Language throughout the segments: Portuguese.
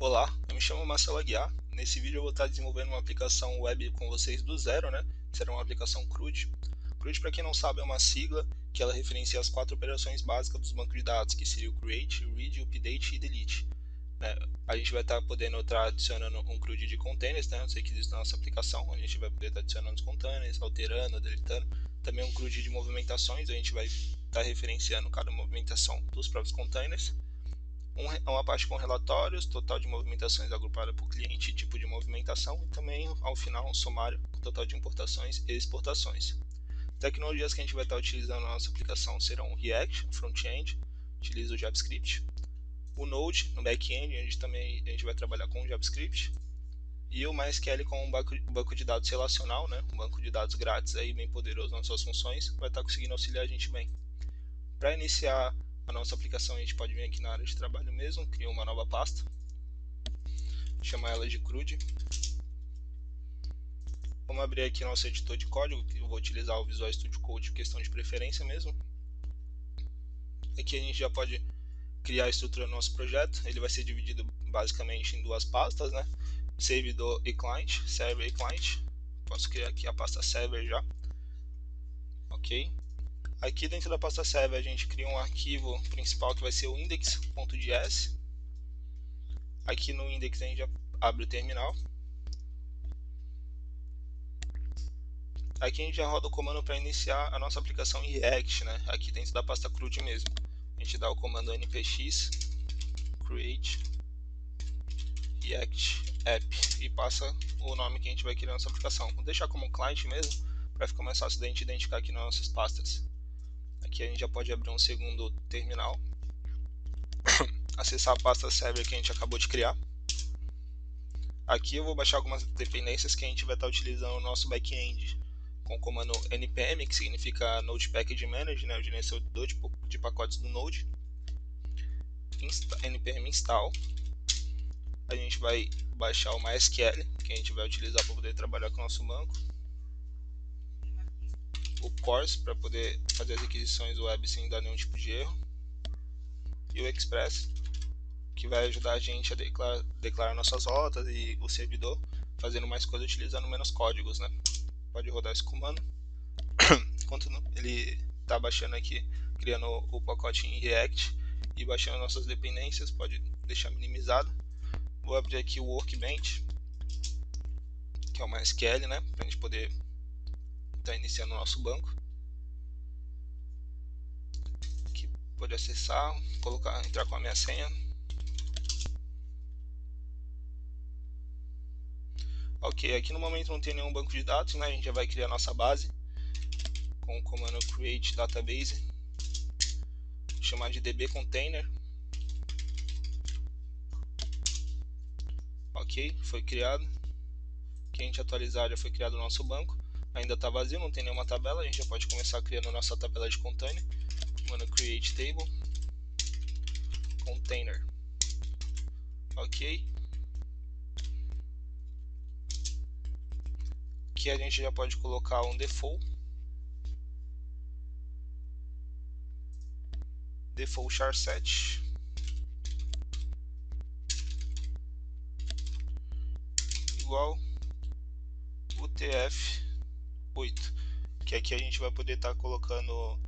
Olá, eu me chamo Marcelo Aguiar. Nesse vídeo eu vou estar desenvolvendo uma aplicação web com vocês do zero, né? Será uma aplicação CRUD. CRUD, para quem não sabe, é uma sigla que ela referencia as 4 operações básicas dos bancos de dados, que seria o create, read, update e delete. A gente vai estar podendo estar adicionando um CRUD de containers, né? Os requisitos da nossa aplicação. A gente vai poder estar adicionando os containers, alterando, deletando. Também um CRUD de movimentações, a gente vai estar referenciando cada movimentação dos próprios containers. Uma parte com relatórios, total de movimentações agrupada por cliente e tipo de movimentação, e também ao final um sumário com total de importações e exportações. Tecnologias que a gente vai estar utilizando na nossa aplicação serão o React, no front-end, utiliza o JavaScript, o Node no back-end, onde também a gente vai trabalhar com o JavaScript, e o MySQL com um banco de dados relacional, né, um banco de dados grátis aí, bem poderoso nas suas funções, vai estar conseguindo auxiliar a gente bem. Para iniciar a nossa aplicação, a gente pode vir aqui na área de trabalho mesmo, criar uma nova pasta, chamar ela de CRUD. Vamos abrir aqui nosso editor de código, que eu vou utilizar o Visual Studio Code por questão de preferência mesmo. Aqui a gente já pode criar a estrutura do nosso projeto. Ele vai ser dividido basicamente em duas pastas, né? Servidor e client, server e client. Posso criar aqui a pasta server já. Ok. Aqui dentro da pasta server a gente cria um arquivo principal que vai ser o index.js. Aqui no index a gente já abre o terminal. Aqui a gente já roda o comando para iniciar a nossa aplicação em React, né? Aqui dentro da pasta CRUD mesmo. A gente dá o comando npx create React app e passa o nome que a gente vai criar na nossa aplicação. Vou deixar como client mesmo, para ficar mais fácil de a gente identificar aqui nas nossas pastas. Aqui a gente já pode abrir um segundo terminal, acessar a pasta server que a gente acabou de criar. Aqui eu vou baixar algumas dependências que a gente vai estar utilizando no nosso back-end, com o comando npm, que significa Node Package Manager, né, o gerenciador de pacotes do Node. Npm install. A gente vai baixar o MySQL, que a gente vai utilizar para poder trabalhar com o nosso banco. O Cors, para poder fazer as requisições web sem dar nenhum tipo de erro. E o Express, que vai ajudar a gente a declarar nossas rotas, e o servidor fazendo mais coisas utilizando menos códigos, né? Pode rodar esse comando. Enquanto ele está baixando aqui, criando o pacote em React e baixando nossas dependências, pode deixar minimizado. Vou abrir aqui o Workbench, que é o MySQL, né, para a gente poder estar iniciando o nosso banco. Aqui pode acessar, entrar com a minha senha. Ok, aqui no momento não tem nenhum banco de dados, né, a gente já vai criar nossa base com o comando create database, chamar de db container. Ok, foi criado. Que a gente atualizar, já foi criado o nosso banco. Ainda está vazio, não tem nenhuma tabela. A gente já pode começar criando nossa tabela de container. Comando create table container. Ok. Aqui a gente já pode colocar um default char7 igual utf8, que aqui a gente vai poder estar colocando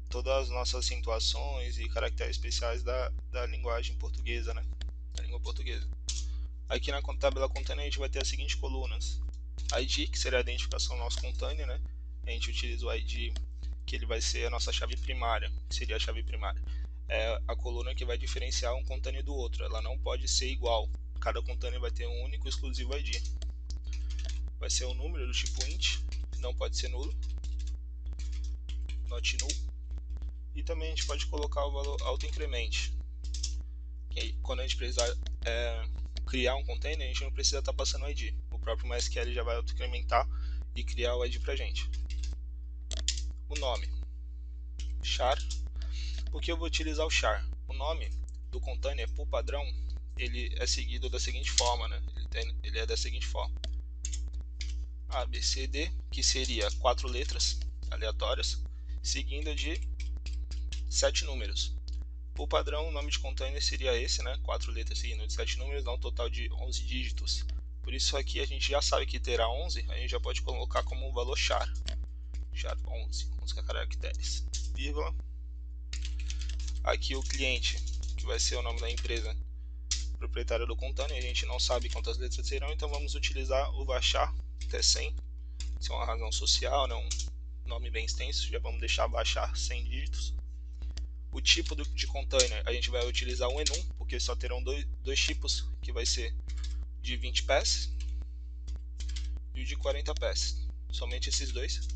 todas as nossas acentuações e caracteres especiais da linguagem portuguesa, né? Da língua portuguesa. Aqui na tabela container a gente vai ter as seguintes colunas: ID, que seria a identificação do nosso container, né? A gente utiliza o ID, que ele vai ser a nossa chave primária, que seria a chave primária. É a coluna que vai diferenciar um container do outro, ela não pode ser igual. Cada container vai ter um único e exclusivo ID. Vai ser um número do tipo int, não pode ser nulo, not null. E também a gente pode colocar o valor autoincremente. Quando a gente precisar criar um container, a gente não precisa estar passando o ID. O próprio MySQL já vai autoincrementar e criar o ID para a gente. O nome, char. Por que eu vou utilizar o char? O nome do container, por padrão, ele é seguido da seguinte forma, né? Ele é da seguinte forma: ABCD, que seria 4 letras aleatórias, seguindo de 7 números. Por padrão, o nome de container seria esse, né? 4 letras seguindo de 7 números, dá um total de 11 dígitos. Por isso aqui a gente já sabe que terá 11, a gente já pode colocar como um valor char. Char 11 caracteres, vírgula. Aqui o cliente, que vai ser o nome da empresa proprietária do container, a gente não sabe quantas letras serão, então vamos utilizar o varchar até 100. Isso é uma razão social, né? Um nome bem extenso, já vamos deixar varchar 100 dígitos. O tipo de container, a gente vai utilizar um enum, porque só terão dois tipos, que vai ser de 20 pés e o de 40 pés. Somente esses dois.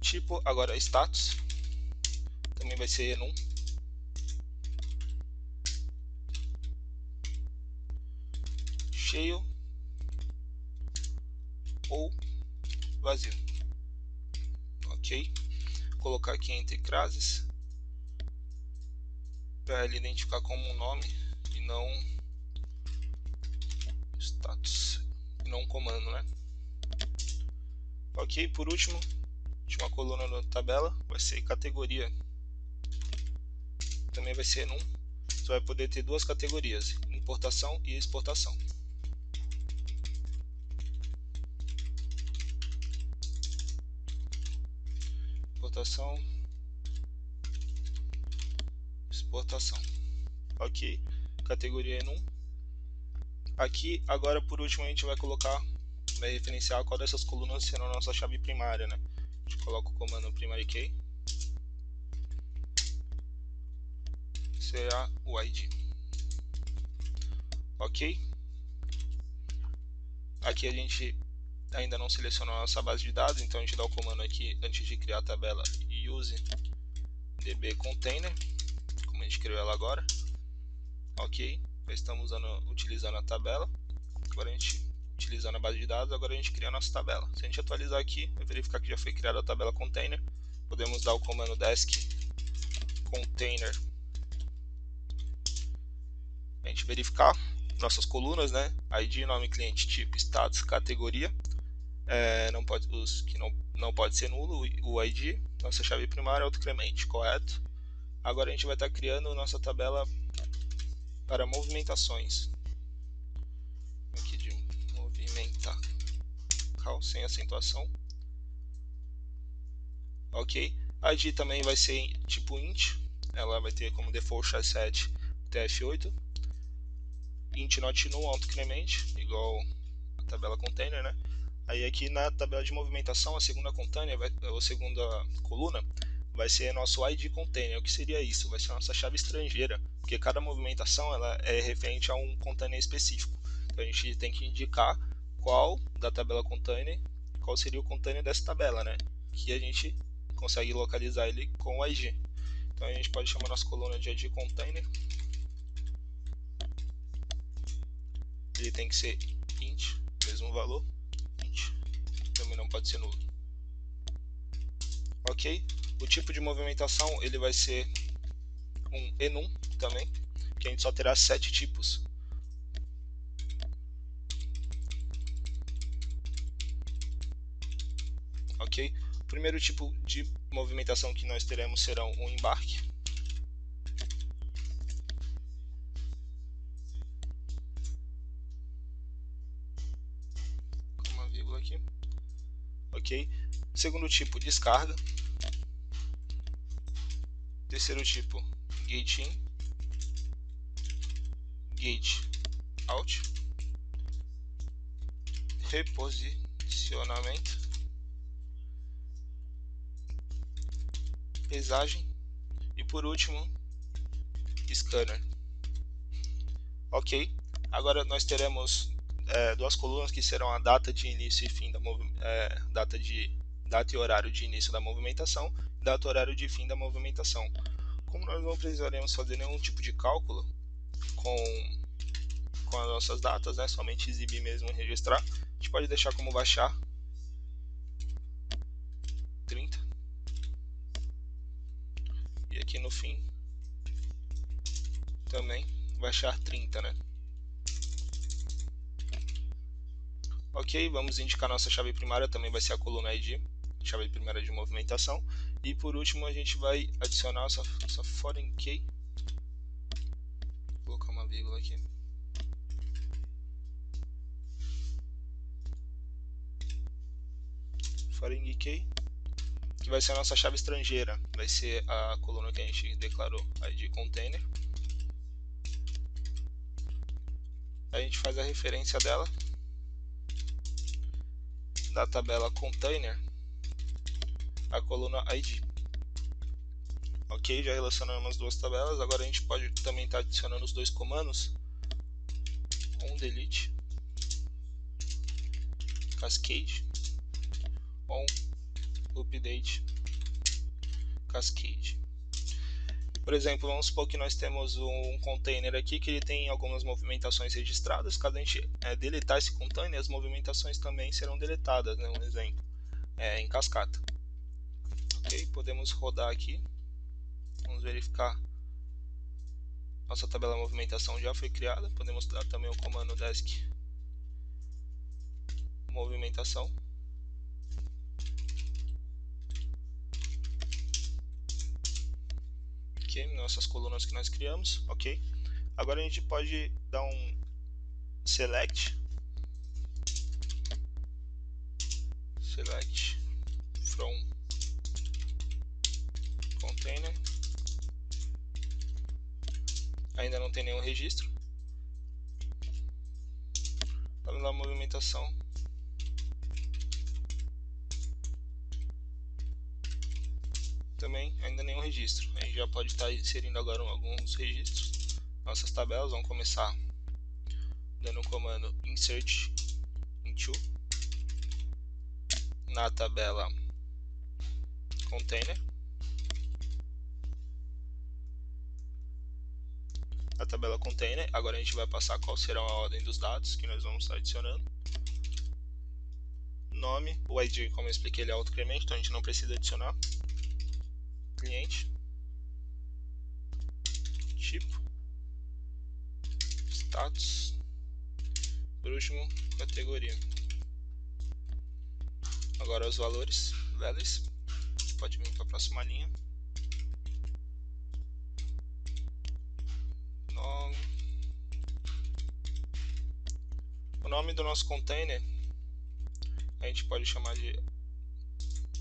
Tipo, agora status, também vai ser enum. Cheio ou vazio. Ok? Colocar aqui entre classes para ele identificar como um nome e não status, e não um comando, né? Ok, por último, última coluna da tabela vai ser categoria. Também vai ser enum. Você vai poder ter duas categorias, importação e exportação. Importação, exportação. Ok, categoria enum. Aqui, agora por último, a gente vai referenciar qual dessas colunas será a nossa chave primária, né? A gente coloca o comando primary key, será o ID. Ok? Aqui a gente ainda não selecionou a nossa base de dados, então a gente dá o comando aqui antes de criar a tabela use db container, como a gente criou ela agora. Ok, já estamos utilizando a tabela. Agora a gente utilizando a base de dados, agora a gente cria a nossa tabela. Se a gente atualizar aqui, vai verificar que já foi criada a tabela container. Podemos dar o comando desk container, a gente verificar nossas colunas, né? ID, nome, cliente, tipo, status, categoria. Os que não pode ser nulo, o ID, nossa chave primária, autocremente, correto? Agora a gente vai estar criando nossa tabela para movimentações. Aqui de movimentar, sem acentuação. Ok, a ID também vai ser tipo int, ela vai ter como default char7 tf8. Int not null, autocremente, igual a tabela container, né? Aí aqui na tabela de movimentação, a segunda coluna vai ser nosso ID container. O que seria isso? Vai ser a nossa chave estrangeira, porque cada movimentação ela é referente a um container específico. Então a gente tem que indicar qual da tabela container, qual seria o container dessa tabela, né? Que a gente consegue localizar ele com o ID. Então a gente pode chamar nossa coluna de ID container. Ele tem que ser int, mesmo valor, int, também não pode ser nulo. Ok? O tipo de movimentação ele vai ser um enum também, que a gente só terá 7 tipos. Ok? O primeiro tipo de movimentação que nós teremos será um embarque. Com uma vírgula aqui. Ok? Segundo tipo, descarga. Terceiro tipo, gate in, gate out, reposicionamento, pesagem e por último, scanner. Ok, agora nós teremos duas colunas que serão a data de início e fim data e horário de início da movimentação e data e horário de fim da movimentação. Como nós não precisaremos fazer nenhum tipo de cálculo com as nossas datas, né, somente exibir mesmo e registrar, a gente pode deixar como baixar 30 e aqui no fim também baixar 30, né? Ok, vamos indicar nossa chave primária, também vai ser a coluna ID, chave primária de movimentação. E por último a gente vai adicionar essa foreign key. Vou colocar uma vírgula aqui. Foreign key, que vai ser a nossa chave estrangeira, vai ser a coluna que a gente declarou, ID container. A gente faz a referência dela da tabela container a coluna ID. Ok, já relacionamos as duas tabelas. Agora a gente pode também estar adicionando os dois comandos: onDelete, cascade, onUpdate, cascade. Por exemplo, vamos supor que nós temos um container aqui que ele tem algumas movimentações registradas. Caso a gente deletar esse container, as movimentações também serão deletadas, né? Um exemplo, em cascata. Ok, podemos rodar aqui. Vamos verificar. Nossa tabela de movimentação já foi criada. Podemos dar também o comando desk movimentação. Ok, nossas colunas que nós criamos. Ok. Agora a gente pode dar um select from container. Ainda não tem nenhum registro. Vamos dar a movimentação. Também ainda nenhum registro. A gente já pode estar inserindo agora alguns registros. Nossas tabelas vão começar dando o comando insert into na tabela container. A tabela container, agora a gente vai passar qual será a ordem dos dados que nós vamos estar adicionando. Nome, o ID, como eu expliquei, ele é auto-incremento, então a gente não precisa adicionar. Cliente, tipo, status, por último, categoria. Agora os valores, values, pode vir para a próxima linha. Nome. O nome do nosso container a gente pode chamar de,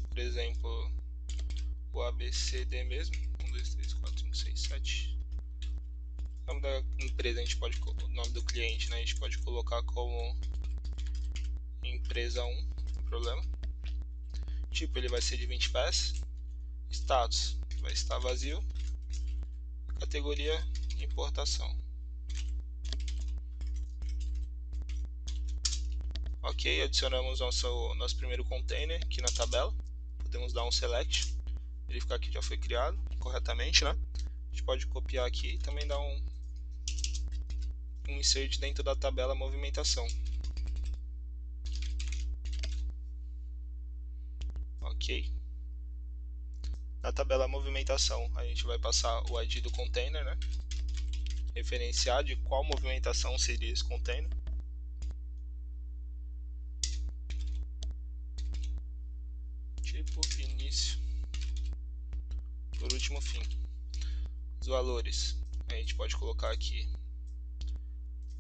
por exemplo, o ABCD mesmo. 1, 2, 3, 4, 5, 6, 7. O nome da empresa a gente pode, o nome do cliente, né, a gente pode colocar como empresa 1, não tem problema. Tipo, ele vai ser de 20 pés. Status vai estar vazio. Categoria importação. Ok, adicionamos nosso primeiro container aqui na tabela. Podemos dar um select, verificar que já foi criado corretamente, né? A gente pode copiar aqui e também dar um insert dentro da tabela movimentação. Ok. Na tabela movimentação a gente vai passar o ID do container, né? Referenciar de qual movimentação seria esse container. Tipo, início, por último, fim. Os valores a gente pode colocar aqui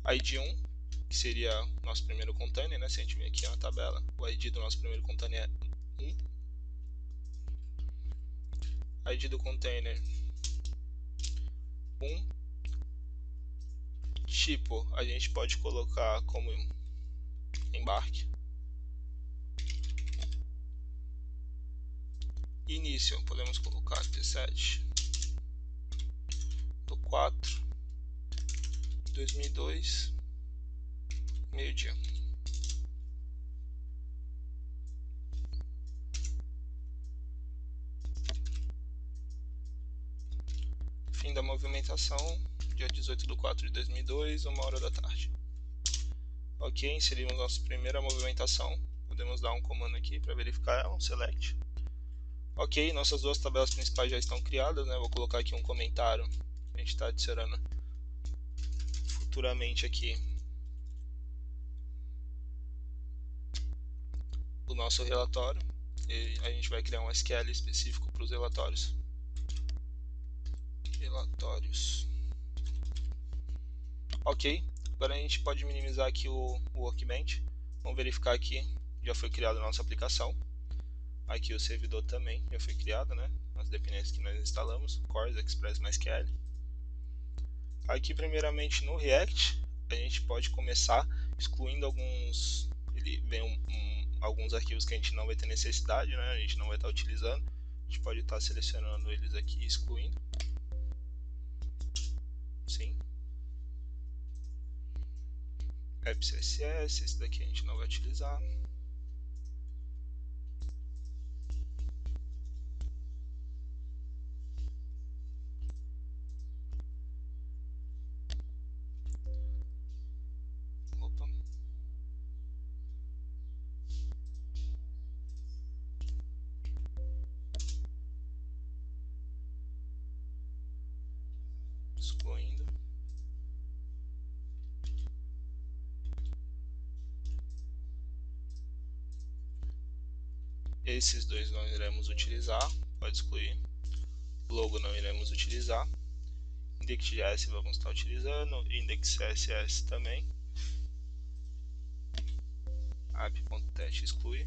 ID1, que seria nosso primeiro container, né? Se a gente vir aqui na tabela, o ID do nosso primeiro container é 1. ID do container 1. Tipo, a gente pode colocar como embarque. Início, podemos colocar 17 do 4 2002, meio-dia. Fim da movimentação, dia 18 de 4 de 2002, 1h da tarde. Ok, inserimos nossa primeira movimentação. Podemos dar um comando aqui para verificar ela, um select. Ok, nossas duas tabelas principais já estão criadas, né? Vou colocar aqui um comentário. A gente está adicionando futuramente aqui o nosso relatório. e a gente vai criar um SQL específico para os relatórios. Ok, agora a gente pode minimizar aqui o Workbench. Vamos verificar aqui, já foi criada a nossa aplicação. Aqui o servidor também já foi criado, né? As dependências que nós instalamos, Cors, Express, MySQL. Aqui primeiramente no React, a gente pode começar excluindo alguns, ele vem alguns arquivos que a gente não vai ter necessidade, né? A gente não vai estar utilizando. A gente pode estar selecionando eles aqui e excluindo. Sim. AppCSS, esse daqui a gente não vai utilizar. Opa. Excluindo. Esses dois não iremos utilizar, pode excluir. Logo não iremos utilizar. Index.js vamos estar utilizando, index.css também. app.test exclui.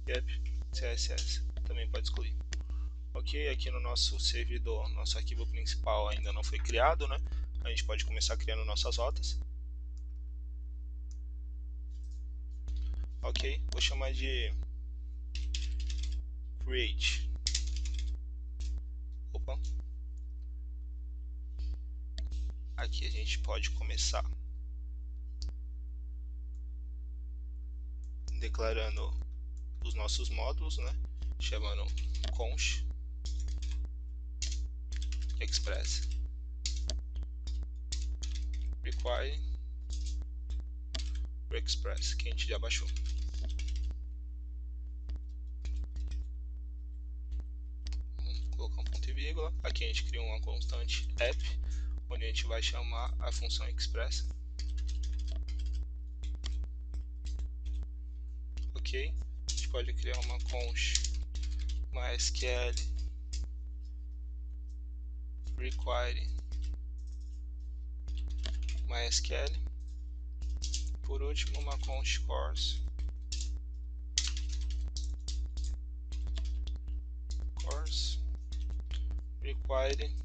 E app.css também pode excluir. Ok, aqui no nosso servidor, nosso arquivo principal ainda não foi criado, né? A gente pode começar criando nossas rotas. Ok, vou chamar de create. Opa. Aqui a gente pode começar declarando os nossos módulos, né? Chamando const express require express, que a gente já baixou. Vamos colocar um ponto e vírgula. Aqui a gente cria uma constante app, onde a gente vai chamar a função express. Ok, a gente pode criar uma const MySQL require MySQL. Por último, uma const cors require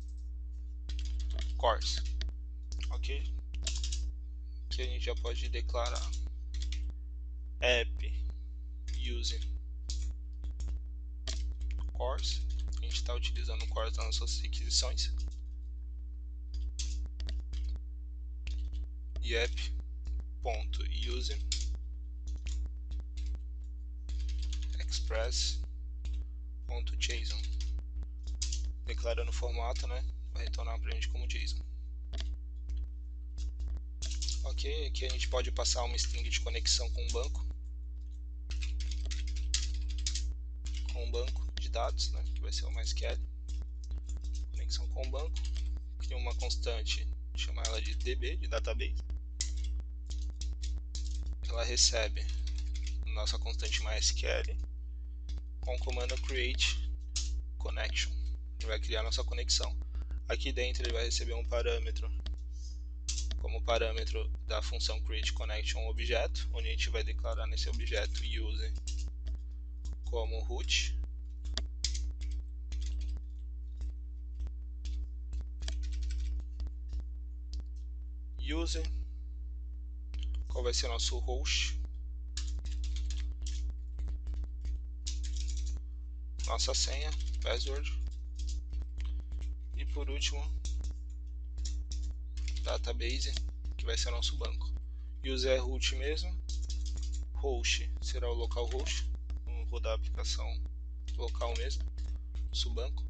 cors. Ok, que a gente já pode declarar app using cors. A gente está utilizando o cors nas nossas requisições. E app.use express.json, declarando o formato, né? Vai retornar para a gente como JSON. Ok, aqui a gente pode passar uma string de conexão com um banco de dados, né? Que vai ser o MySQL. Conexão com o banco. Cria uma constante, chama ela de DB, de database. Ela recebe nossa constante MySQL com o comando create connection. Ele vai criar nossa conexão. Aqui dentro ele vai receber um parâmetro, como parâmetro da função create connection objeto, onde a gente vai declarar nesse objeto use como root. Use, qual vai ser o nosso host, nossa senha, password, e por último database, que vai ser o nosso banco. Use é root mesmo, host será o localhost, vamos rodar a aplicação local mesmo, subbanco,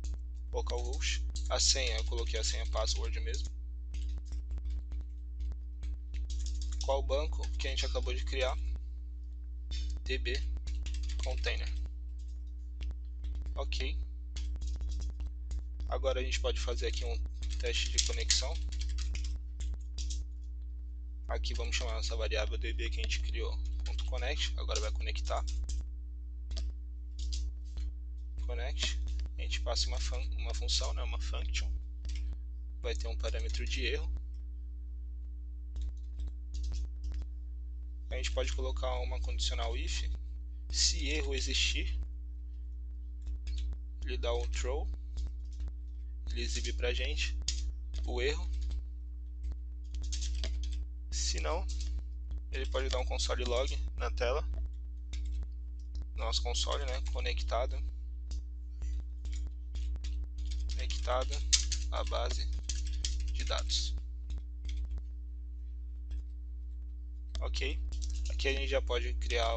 localhost. A senha, eu coloquei a senha password mesmo. Qual banco que a gente acabou de criar? DB container. Ok. Agora a gente pode fazer aqui um teste de conexão. Aqui vamos chamar nossa variável DB que a gente criou, .connect, agora vai conectar. connect, a gente passa uma função, né, uma function, vai ter um parâmetro de erro. A gente pode colocar uma condicional if, se erro existir, ele dá um throw, ele exibe pra gente o erro. Se não, ele pode dar um console log na tela, nosso console, né, conectada à base de dados. Ok, aqui a gente já pode criar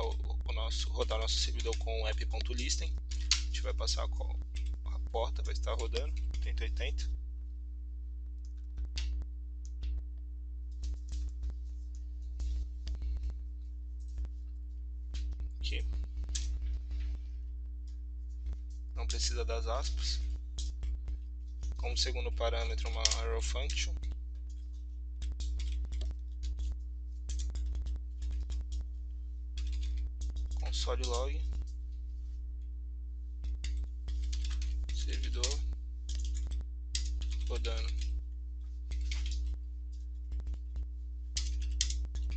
rodar o nosso servidor com o app.listen. A gente vai passar a porta, vai estar rodando 8080. Aqui não precisa das aspas. Como segundo parâmetro, uma arrow function. Console log, servidor rodando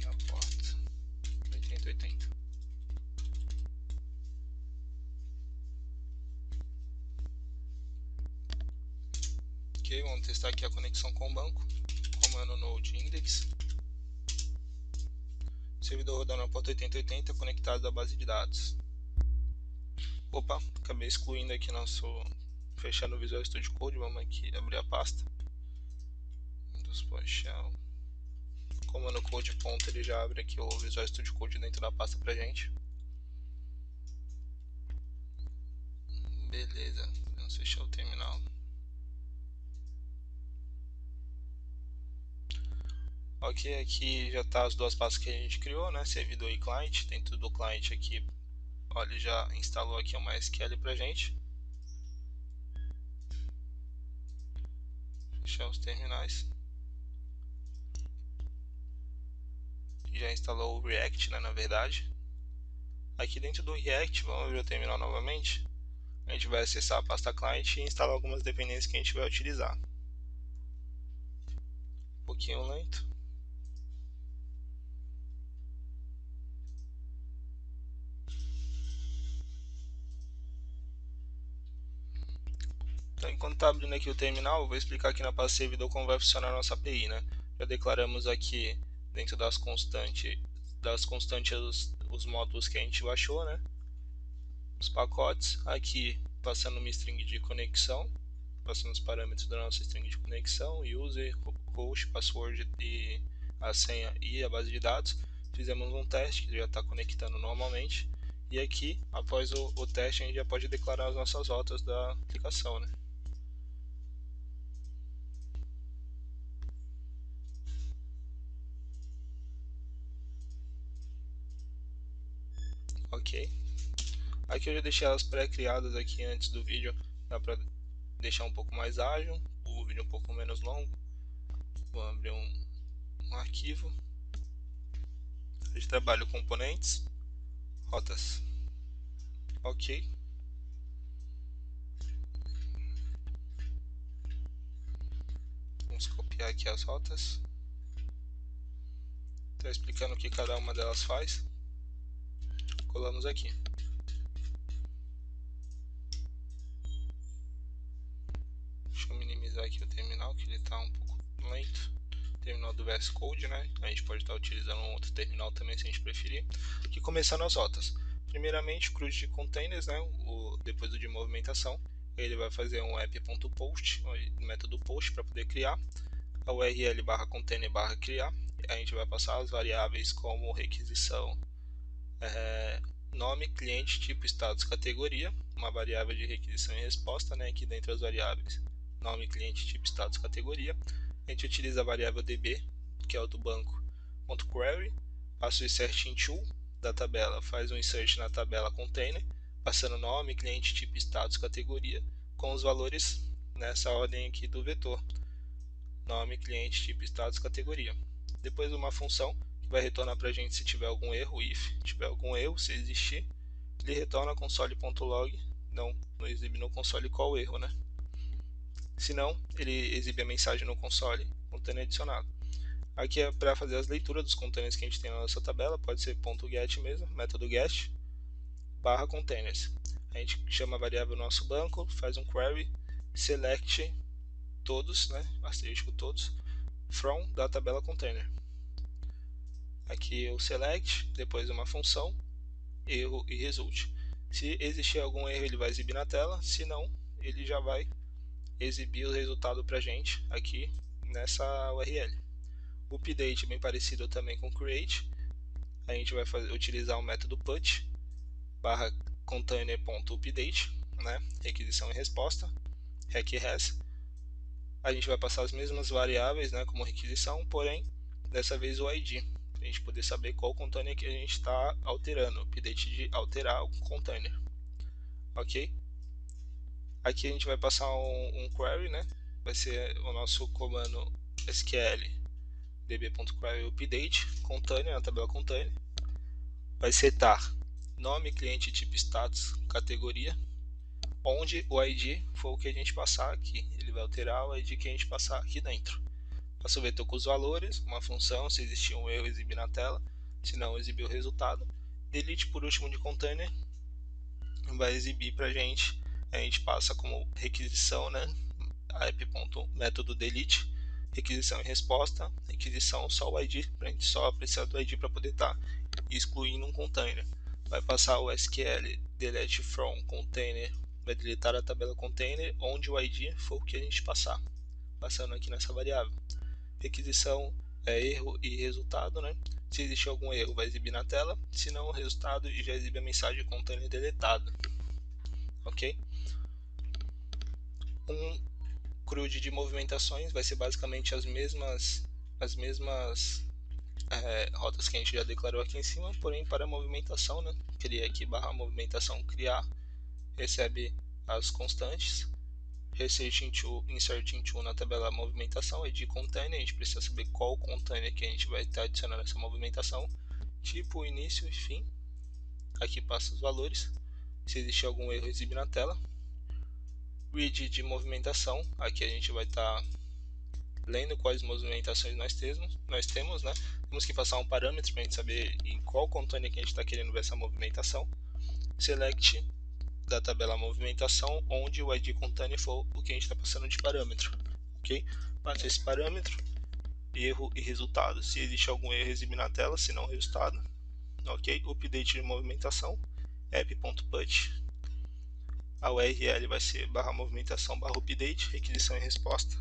na porta 8080. Ok, vamos testar aqui a conexão com o banco. Comando node index. Servidor rodando na porta 8080 conectado à base de dados. Opa, acabei excluindo aqui fechando o Visual Studio Code. Vamos aqui abrir a pasta Windows PowerShell. Comando code ponto, ele já abre aqui o Visual Studio Code dentro da pasta pra gente. Beleza, vamos fechar o terminal. Ok, aqui já está as duas pastas que a gente criou, né? Servidor e client. Dentro do client aqui, olha, ele já instalou aqui uma SQL pra gente. Fechar os terminais. Já instalou o React, né, na verdade. Aqui dentro do React, vamos abrir o terminal novamente. A gente vai acessar a pasta client e instalar algumas dependências que a gente vai utilizar. Um pouquinho lento. Então, enquanto está abrindo aqui o terminal, eu vou explicar aqui na pasta servidor como vai funcionar a nossa API, né? Já declaramos aqui dentro das constantes os módulos que a gente baixou, né? Os pacotes. Aqui passando uma string de conexão, passando os parâmetros da nossa string de conexão, user, host, password e a senha e a base de dados. Fizemos um teste que já está conectando normalmente. E aqui, após o teste, a gente já pode declarar as nossas rotas da aplicação, né? Ok. Aqui eu já deixei elas pré-criadas aqui antes do vídeo, dá para deixar um pouco mais ágil, o vídeo um pouco menos longo. Vou abrir um arquivo. A gente trabalha componentes, rotas. Ok. Vamos copiar aqui as rotas. Está explicando o que cada uma delas faz. Colamos aqui. Deixa eu minimizar aqui o terminal, que ele está um pouco lento. Terminal do VS Code, né? A gente pode estar utilizando um outro terminal também, se a gente preferir. Aqui começando as rotas. Primeiramente, o CRUD de containers, né? Depois do de movimentação, ele vai fazer um app.post, o método post para poder criar a URL /container /criar. A gente vai passar as variáveis como requisição, nome, cliente, tipo, status, categoria, uma variável de requisição e resposta, né? Aqui dentro as variáveis nome, cliente, tipo, status, categoria. A gente utiliza a variável db, que é o do banco, .query, passa o insert into da tabela, faz um insert na tabela container, passando nome, cliente, tipo, status, categoria, com os valores nessa ordem aqui do vetor, nome, cliente, tipo, status, categoria. Depois uma função que vai retornar para a gente se tiver algum erro, if tiver algum erro, se existir, ele retorna console.log não exibe no console qual o erro, né? Se não, ele exibe a mensagem no console, container adicionado. Aqui é para fazer as leituras dos containers que a gente tem na nossa tabela, pode ser .get mesmo, método get, barra containers. A gente chama a variável nosso banco, faz um query, select todos, né, asterisco todos, from da tabela container. Aqui o select, depois uma função, erro e result. Se existir algum erro, ele vai exibir na tela, se não, ele já vai exibir o resultado para a gente aqui nessa URL. O update, bem parecido também com create, a gente vai utilizar o método put barra container.update, né, requisição e resposta, reqres. A gente vai passar as mesmas variáveis, né, como requisição, porém dessa vez o ID, para a gente poder saber qual container que a gente está alterando, update de alterar o container, ok? Aqui a gente vai passar um query, né, vai ser o nosso comando SQL db.query update container, na tabela container, vai setar nome, cliente, tipo, status, categoria, onde o ID for o que a gente passar aqui, ele vai alterar o ID que a gente passar aqui dentro. Passa o vetor com os valores, uma função, se existir um erro exibir na tela, se não exibir o resultado. Delete por último de container, vai exibir para a gente passa como requisição, né, app.método delete, requisição e resposta, requisição só o ID, para a gente só precisar do ID para poder estar excluindo um container. Vai passar o SQL delete from container, vai deletar a tabela container onde o ID for o que a gente passar, passando aqui nessa variável. Requisição é erro e resultado, né? Se existir algum erro vai exibir na tela, se não o resultado e já exibe a mensagem container deletado, ok? Um CRUD de movimentações vai ser basicamente as mesmas rotas que a gente já declarou aqui em cima, porém para movimentação, né? Cria aqui barra movimentação criar, recebe as constantes, insert into na tabela movimentação, ID container, a gente precisa saber qual container que a gente vai estar adicionando essa movimentação, tipo, início e fim, aqui passa os valores, se existir algum erro exibe na tela. Read de movimentação, aqui a gente vai estar lendo quais movimentações nós temos, né? Temos que passar um parâmetro para a gente saber em qual container que a gente está querendo ver essa movimentação. Select da tabela movimentação, onde o ID container for o que a gente está passando de parâmetro, ok? Passa esse parâmetro, erro e resultado. Se existe algum erro, exibe na tela, se não, resultado, ok? Update de movimentação, app.put. A URL vai ser barra movimentação barra update, requisição e resposta.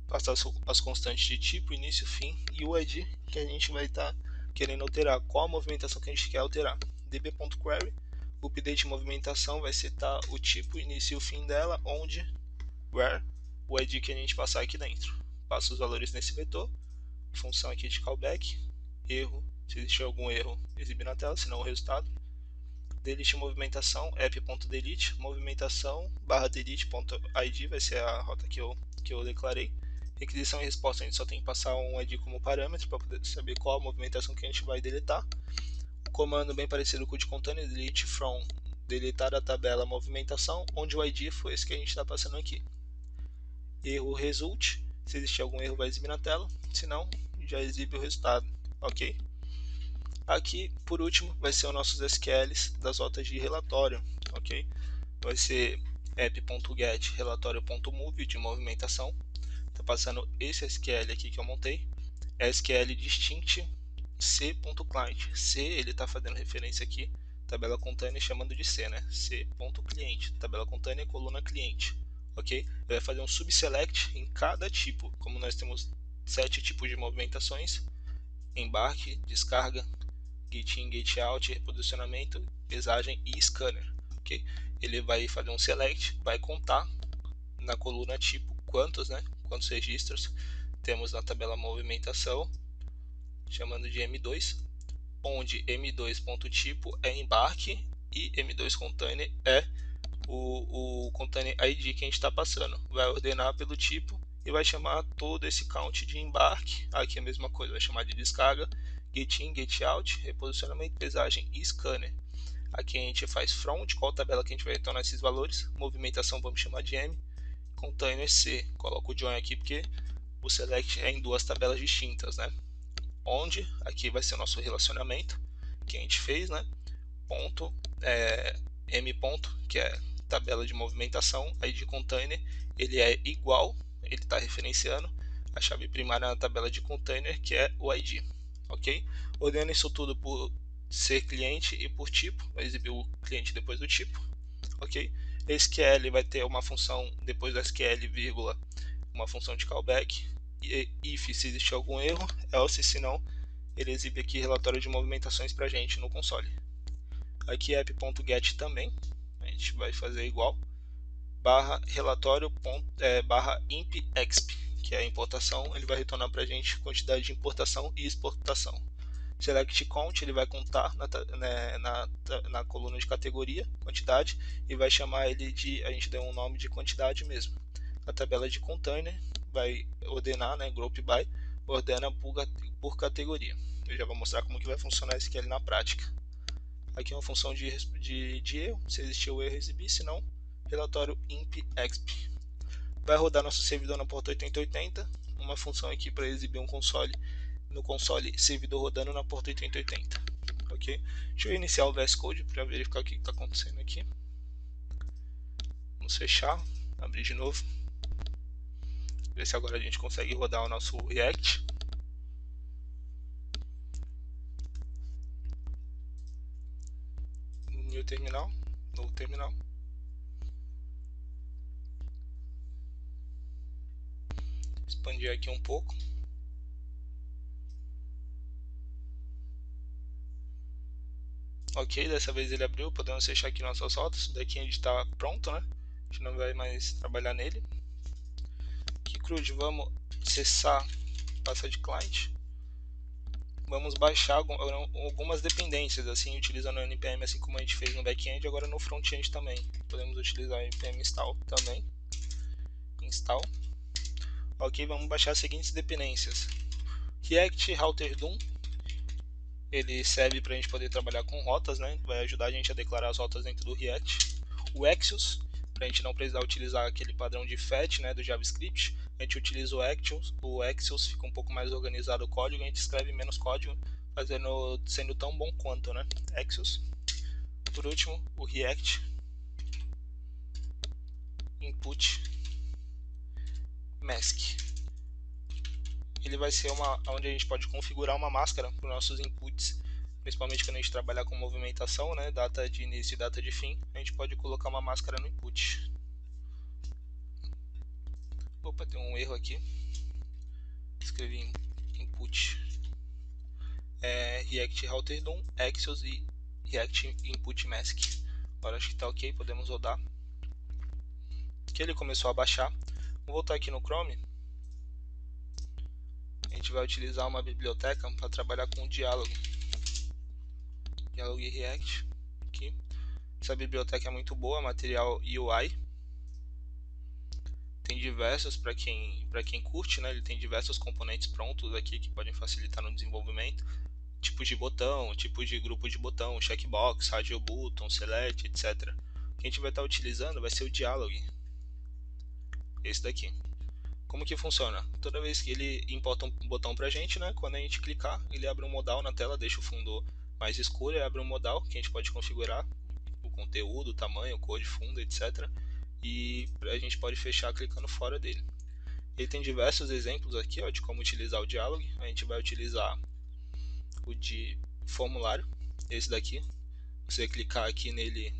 Passar as constantes de tipo, início, fim e o ID que a gente vai estar querendo alterar, qual a movimentação que a gente quer alterar. db.query, update de movimentação vai setar o tipo, início e o fim dela, onde, where, o ID que a gente passar aqui dentro. Passa os valores nesse vetor, função aqui de callback, erro, se existir algum erro, exibe na tela, se não o resultado. Delete movimentação, app.delete, movimentação barra delete.id vai ser a rota que eu declarei. Requisição e resposta, a gente só tem que passar um ID como parâmetro para poder saber qual a movimentação que a gente vai deletar. O comando bem parecido com o de container, delete from, deletar a tabela movimentação, onde o ID foi esse que a gente está passando aqui. Erro result, se existir algum erro vai exibir na tela, se não, já exibe o resultado, ok? Aqui, por último, vai ser os nossos SQLs das rotas de relatório, ok? Vai ser app.get relatório.move de movimentação. Está passando esse SQL aqui que eu montei. SQL distinct c.client. C, ele está fazendo referência aqui, tabela container chamando de C, né? C.cliente, tabela container, coluna cliente, ok? Ele vai fazer um subselect em cada tipo, como nós temos 7 tipos de movimentações: embarque, descarga, gate in, gate out, reposicionamento, pesagem e scanner, ok? Ele vai fazer um select, vai contar na coluna tipo quantos registros temos na tabela movimentação, chamando de M2, onde M2.tipo é embarque e M2 container é o container ID que a gente está passando. Vai ordenar pelo tipo e vai chamar todo esse count de embarque. Aqui é a mesma coisa, vai chamar de descarga, gate in, gate out, reposicionamento, pesagem e scanner. Aqui a gente faz front, qual tabela que a gente vai retornar esses valores, movimentação vamos chamar de M, container C, coloco o join aqui porque o select é em duas tabelas distintas, né? Onde aqui vai ser o nosso relacionamento que a gente fez, né? Ponto, M ponto, que é tabela de movimentação, aí de container, ele é igual, ele está referenciando a chave primária na tabela de container, que é o ID, ok? Ordena isso tudo por ser cliente e por tipo, vai exibir o cliente depois do tipo, ok? SQL vai ter uma função depois do SQL, vírgula, uma função de callback, e if se existir algum erro, else se não, ele exibe aqui relatório de movimentações para a gente no console. Aqui app.get também, a gente vai fazer igual, barra relatório barra impexp, que é a importação, ele vai retornar para a gente quantidade de importação e exportação. Select count, ele vai contar na coluna de categoria, quantidade, e vai chamar ele de, a gente deu um nome de quantidade mesmo. A tabela de container vai ordenar, né, group by, ordena por categoria. Eu já vou mostrar como que vai funcionar esse SQL na prática. Aqui é uma função de erro, se existir o erro exibir, se não, relatório impexp. Vai rodar nosso servidor na porta 8080, uma função aqui para exibir um console, no console servidor rodando na porta 8080. Ok? Deixa eu iniciar o VS Code para verificar o que está acontecendo aqui. Vamos fechar, abrir de novo. Ver se agora a gente consegue rodar o nosso React. New terminal, novo terminal. Expandir aqui um pouco. Ok, dessa vez ele abriu, podemos fechar aqui nossas rotas. Daqui a gente está pronto, né? A gente não vai mais trabalhar nele. Aqui, CRUD, vamos acessar pasta de client. Vamos baixar algumas dependências, assim, utilizando o npm, assim como a gente fez no back-end, agora no front-end também. Podemos utilizar o npm install também. Install. Ok, vamos baixar as seguintes dependências. React Router DOM. Ele serve para a gente poder trabalhar com rotas, né? Vai ajudar a gente a declarar as rotas dentro do React. O Axios, para a gente não precisar utilizar aquele padrão de fetch, né, do JavaScript, a gente utiliza o Axios, fica um pouco mais organizado o código, a gente escreve menos código, sendo tão bom quanto, né? Axios. Por último, o React Input Mask. Ele vai ser onde a gente pode configurar uma máscara para os nossos inputs, principalmente quando a gente trabalhar com movimentação, né, data de início e data de fim, a gente pode colocar uma máscara no input. Opa, tem um erro aqui. Escrevi input. React Router DOM, Axios e React Input Mask. Agora acho que está ok, podemos rodar. Aqui ele começou a baixar. Vou voltar aqui no Chrome. A gente vai utilizar uma biblioteca para trabalhar com o Dialog. Dialog React. Aqui. Essa biblioteca é muito boa, material UI. Tem diversos para quem curte, né? Ele tem diversos componentes prontos aqui que podem facilitar no desenvolvimento. Tipos de botão, tipos de grupo de botão, checkbox, radio button, select, etc. O que a gente vai estar utilizando vai ser o Dialog. Esse daqui. Como que funciona? Toda vez que ele importa um botão pra gente, né? Quando a gente clicar, ele abre um modal na tela, deixa o fundo mais escuro e abre um modal que a gente pode configurar o conteúdo, o tamanho, cor de fundo, etc. E a gente pode fechar clicando fora dele. Ele tem diversos exemplos aqui, ó, de como utilizar o Dialog. A gente vai utilizar o de formulário, esse daqui. Você clicar aqui nele,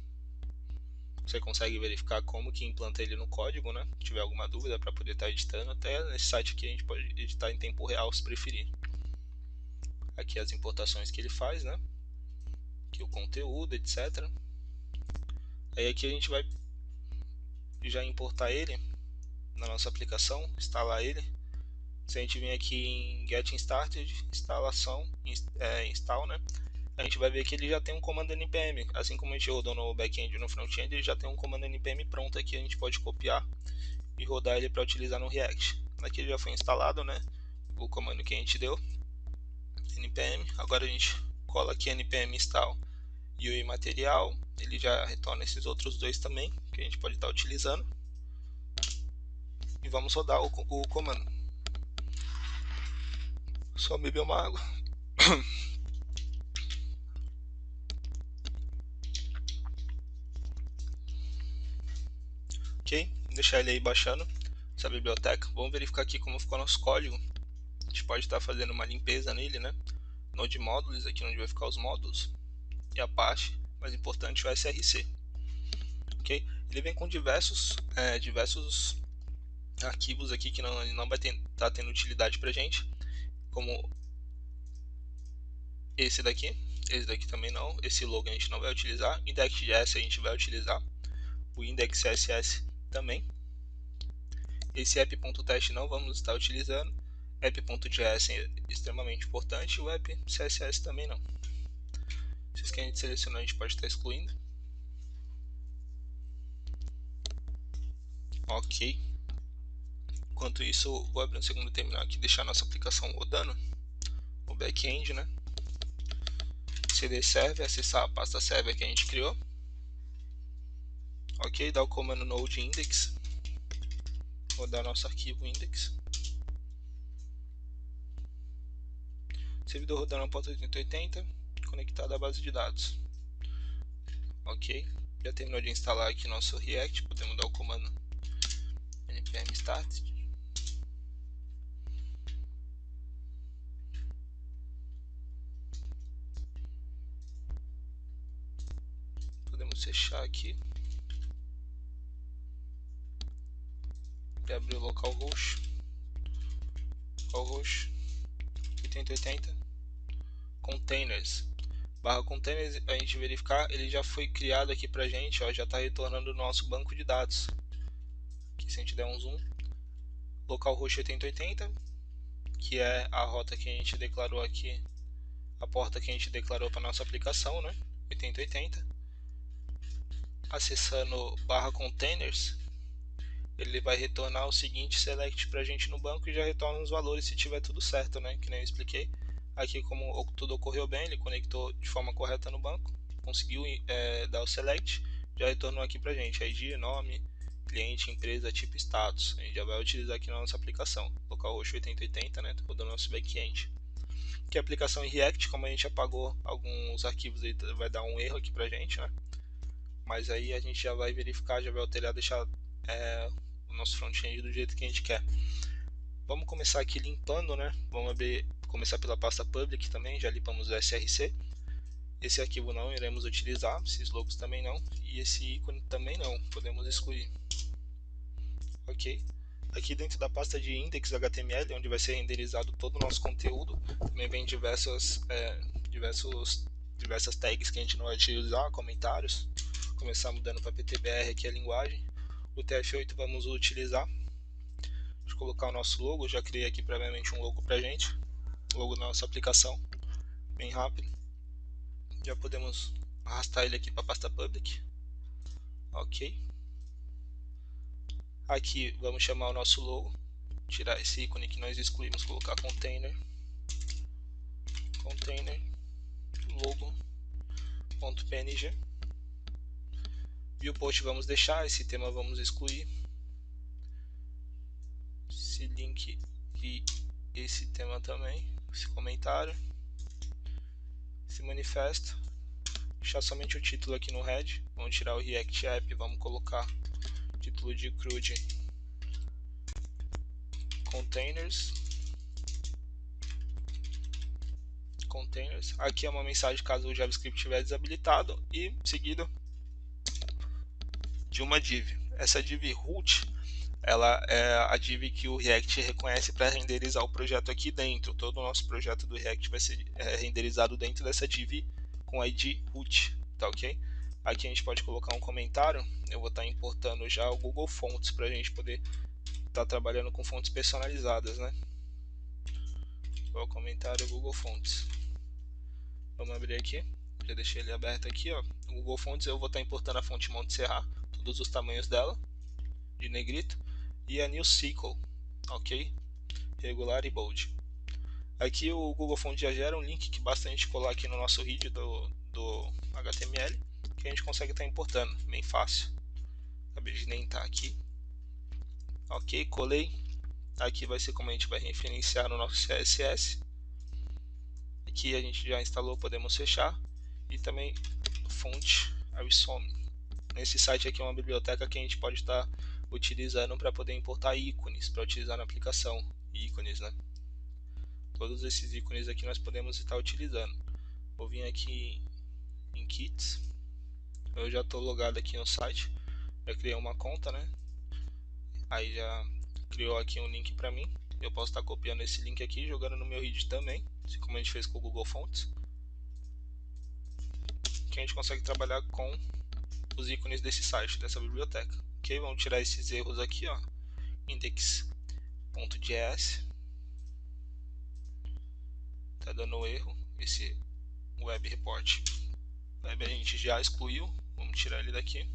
você consegue verificar como que implanta ele no código, né? Se tiver alguma dúvida para poder estar editando, até nesse site aqui a gente pode editar em tempo real se preferir. Aqui as importações que ele faz, né? Aqui o conteúdo, etc. Aí aqui a gente vai já importar ele na nossa aplicação, instalar ele. Se a gente vir aqui em Getting Started, instalação, install, né? A gente vai ver que ele já tem um comando npm, assim como a gente rodou no back-end e no front-end, ele já tem um comando npm pronto aqui, a gente pode copiar e rodar ele para utilizar no React. Aqui ele já foi instalado, né? O comando que a gente deu, npm. Agora a gente cola aqui npm install e o imaterial, ele já retorna esses outros dois também, que a gente pode estar utilizando. E vamos rodar o comando. Só beber uma água. Ok, deixar ele aí baixando essa biblioteca. Vamos verificar aqui como ficou nosso código. A gente pode estar fazendo uma limpeza nele, né? Node módulos, aqui onde vai ficar os módulos. E a parte mais importante, o SRC. Ok? Ele vem com diversos arquivos aqui que não vai estar tendo utilidade pra gente, como esse daqui também não, esse logo a gente não vai utilizar, index.js a gente vai utilizar, o index.css também, esse app.test não vamos estar utilizando, app.js é extremamente importante, o app.css também não. Esses que a gente selecionou a gente pode estar excluindo. Ok. Enquanto isso, vou abrir um segundo terminal aqui e deixar a nossa aplicação rodando, o back-end, né? cd server, acessar a pasta server que a gente criou. Ok, dá o comando node index, rodar nosso arquivo index. Servidor rodando a porta 8080, conectado à base de dados. Ok, já terminou de instalar aqui nosso React, podemos dar o comando npm start. Podemos fechar aqui e abrir o localhost 8080 containers /containers. A gente verificar, ele já foi criado aqui pra gente, ó, já está retornando o nosso banco de dados. Aqui, se a gente der um zoom, localhost 8080, que é a rota que a gente declarou aqui, a porta que a gente declarou para nossa aplicação, né? 8080. Acessando /containers, ele vai retornar o seguinte select para a gente no banco e já retorna os valores se tiver tudo certo, né? Que nem eu expliquei. Aqui, como tudo ocorreu bem, ele conectou de forma correta no banco, conseguiu dar o select, já retornou aqui para a gente ID, nome, cliente, empresa, tipo, status. A gente já vai utilizar aqui na nossa aplicação localhost 8080, né? Rodando nosso back-end. Que a aplicação em React, como a gente apagou alguns arquivos, aí vai dar um erro aqui pra gente, né? Mas aí a gente já vai verificar, já vai alterar, deixar o nosso front-end do jeito que a gente quer. Vamos começar aqui limpando, né? Vamos começar pela pasta public também, já limpamos o SRC. Esse arquivo não iremos utilizar, esses logos também não, e esse ícone também não, podemos excluir. Ok? Aqui dentro da pasta de index.html, onde vai ser renderizado todo o nosso conteúdo, também vem diversas tags que a gente não vai utilizar, comentários. Começar mudando para PTBR aqui a linguagem. O TF8 vamos utilizar. Deixa eu colocar o nosso logo, já criei aqui previamente um logo pra gente, logo da nossa aplicação, bem rápido. Já podemos arrastar ele aqui para a pasta public. Ok. Aqui vamos chamar o nosso logo, tirar esse ícone que nós excluímos, colocar container logo.png. Viewport vamos deixar, esse tema vamos excluir, esse link e esse tema também, esse comentário, esse manifesto. Deixar somente o título aqui no head. Vamos tirar o React App, vamos colocar o título de CRUD containers. Aqui é uma mensagem caso o JavaScript estiver desabilitado e seguido de uma div. Essa div root, ela é a div que o React reconhece para renderizar o projeto aqui dentro. Todo o nosso projeto do React vai ser renderizado dentro dessa div com id root, tá ok? Aqui a gente pode colocar um comentário. Eu vou estar importando já o Google Fonts para a gente poder estar trabalhando com fontes personalizadas, né? O comentário Google Fonts. Vamos abrir aqui. Já deixei ele aberto aqui, ó. O Google Fonts eu vou estar importando a fonte Montserrat, todos os tamanhos dela, de negrito, e a NewSQL, ok? Regular e bold. Aqui o Google Fonts já gera um link que basta a gente colar aqui no nosso read do HTML, que a gente consegue estar importando, bem fácil. Acabei de nem estar aqui. Ok, colei. Aqui vai ser como a gente vai referenciar no nosso CSS. Aqui a gente já instalou, podemos fechar. E também fonte Arisome. Nesse site aqui é uma biblioteca que a gente pode estar utilizando para poder importar ícones, para utilizar na aplicação. Ícones, né? Todos esses ícones aqui nós podemos estar utilizando. Vou vir aqui em Kits. Eu já estou logado aqui no site. Já criei uma conta, né? Aí já criou aqui um link para mim. Eu posso estar copiando esse link aqui e jogando no meu read também, assim como a gente fez com o Google Fonts. Que a gente consegue trabalhar com os ícones desse site, dessa biblioteca. Ok, vamos tirar esses erros aqui, ó. Index.js tá dando erro. Esse web report web a gente já excluiu. Vamos tirar ele daqui.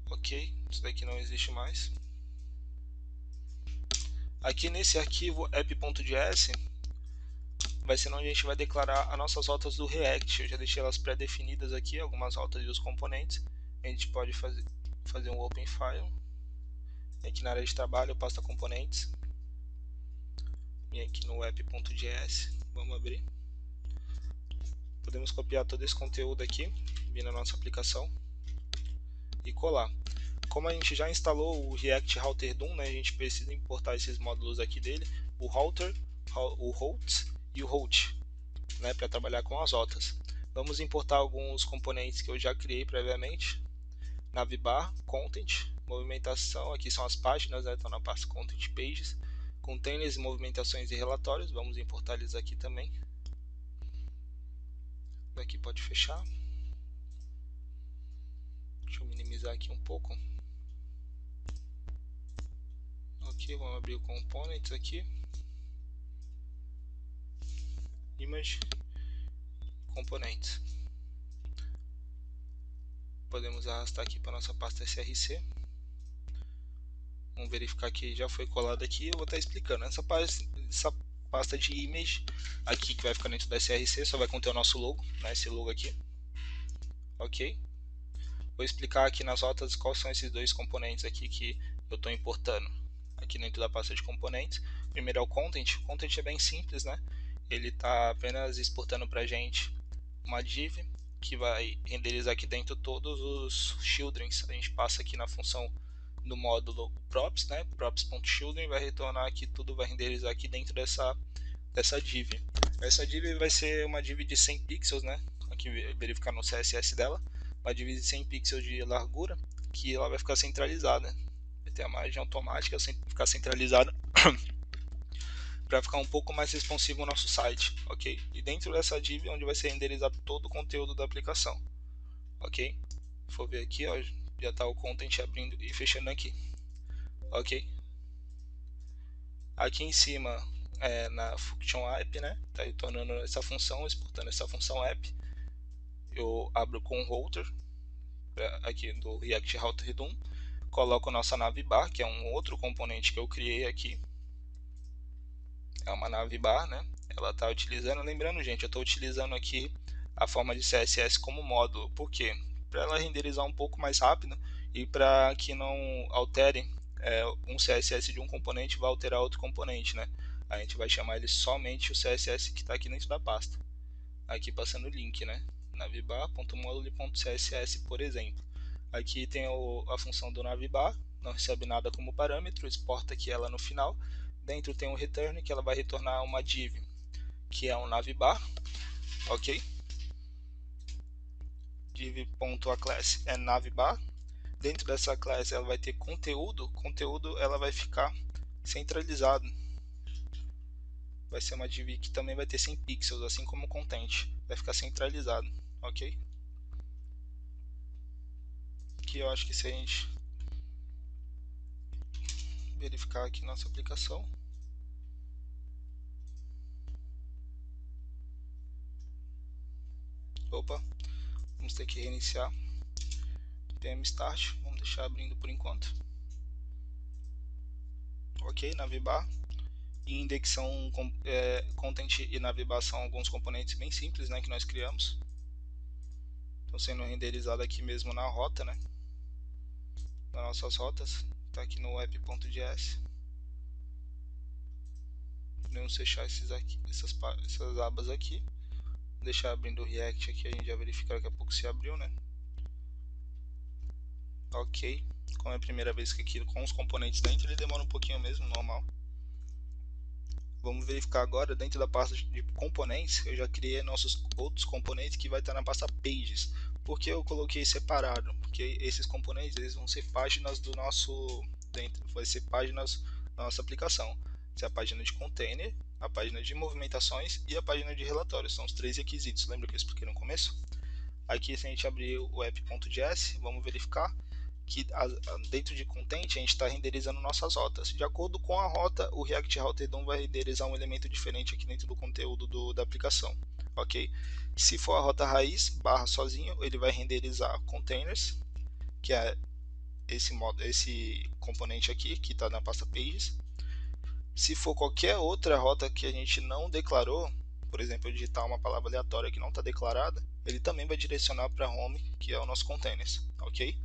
Ok, isso daqui não existe mais. Aqui nesse arquivo app.js vai ser onde a gente vai declarar as nossas rotas do React. Eu já deixei elas pré-definidas aqui, algumas rotas e os componentes. A gente pode fazer um open file. Aqui na área de trabalho, pasta componentes. E aqui no app.js, vamos abrir. Podemos copiar todo esse conteúdo aqui, vir na nossa aplicação e colar. Como a gente já instalou o React Router DOM, né, a gente precisa importar esses módulos aqui dele, o Router, o Routes e o Route, né, para trabalhar com as rotas. Vamos importar alguns componentes que eu já criei previamente. Navbar, Content, movimentação, aqui são as páginas, né, estão na pasta Content Pages. Containers, movimentações e relatórios, vamos importar eles aqui também. Aqui pode fechar. Deixa eu minimizar aqui um pouco. Ok, vamos abrir o Components aqui. Image, Components. Podemos arrastar aqui para nossa pasta src. Vamos verificar que já foi colado aqui. Eu vou estar explicando. Essa pasta de image aqui que vai ficar dentro da src só vai conter o nosso logo, né, esse logo aqui. Ok. Vou explicar aqui nas rotas quais são esses dois componentes aqui que eu estou importando aqui dentro da pasta de componentes. Primeiro é o Content. O Content é bem simples, né? Ele está apenas exportando para a gente uma div que vai renderizar aqui dentro todos os childrens. A gente passa aqui na função do módulo props, né? props.children vai retornar aqui tudo, vai renderizar aqui dentro dessa div. Essa div vai ser uma div de 100 pixels, né? Aqui verificar no CSS dela, uma div de 100 pixels de largura, que ela vai ficar centralizada. Vai ter a margem automática, ficar centralizada para ficar um pouco mais responsivo o nosso site, ok? E dentro dessa div é onde vai ser renderizado todo o conteúdo da aplicação, ok? Se for ver aqui, ó, já está o content abrindo e fechando aqui, ok? Aqui em cima, na function app, né? Tá retornando essa função, exportando essa função app. Eu abro com o router aqui do React Router DOM, coloco nossa navbar, que é um outro componente que eu criei aqui. É uma navbar, né? Ela está utilizando, lembrando, gente, eu estou utilizando aqui a forma de CSS como módulo. Por quê? Para ela renderizar um pouco mais rápido e para que não altere um CSS de um componente vai alterar outro componente, né? A gente vai chamar ele somente o CSS que está aqui dentro da pasta. Aqui passando o link, né? navbar.module.css, por exemplo. Aqui tem a função do navbar, não recebe nada como parâmetro, exporta aqui ela no final. Dentro tem um return, que ela vai retornar uma div, que é um navbar, ok? div.aclass é navbar. Dentro dessa classe ela vai ter conteúdo ela vai ficar centralizado. Vai ser uma div que também vai ter 100 pixels, assim como o content, vai ficar centralizado, ok? Aqui eu acho que se a gente verificar aqui nossa aplicação, opa, vamos ter que reiniciar. PM Start, vamos deixar abrindo por enquanto. ok? Navbar e index são content e navbar são alguns componentes bem simples, né, que nós criamos. Estão sendo renderizados aqui mesmo na rota, né, nas nossas rotas. Está aqui no app.js. Podemos fechar essas abas aqui. Deixar abrindo o React aqui, a gente já verificar daqui a pouco se abriu, né? Ok. Como é a primeira vez que aqui com os componentes dentro, ele demora um pouquinho mesmo, normal. Vamos verificar agora, dentro da pasta de componentes, eu já criei nossos outros componentes que vai estar na pasta Pages. Por que eu coloquei separado? Porque esses componentes eles vão ser páginas do nosso, vai ser páginas da nossa aplicação. Essa é a página de container, a página de movimentações e a página de relatórios. São os 3 requisitos. Lembra que eu expliquei no começo? Aqui, se a gente abrir o app.js, vamos verificar que dentro de content a gente está renderizando nossas rotas. De acordo com a rota, o React Router DOM vai renderizar um elemento diferente aqui dentro do conteúdo da aplicação, ok? Se for a rota raiz, barra sozinho, ele vai renderizar containers, que é esse componente aqui, que está na pasta Pages. Se for qualquer outra rota que a gente não declarou, por exemplo, eu digitar uma palavra aleatória que não está declarada, ele também vai direcionar para home, que é o nosso containers, ok?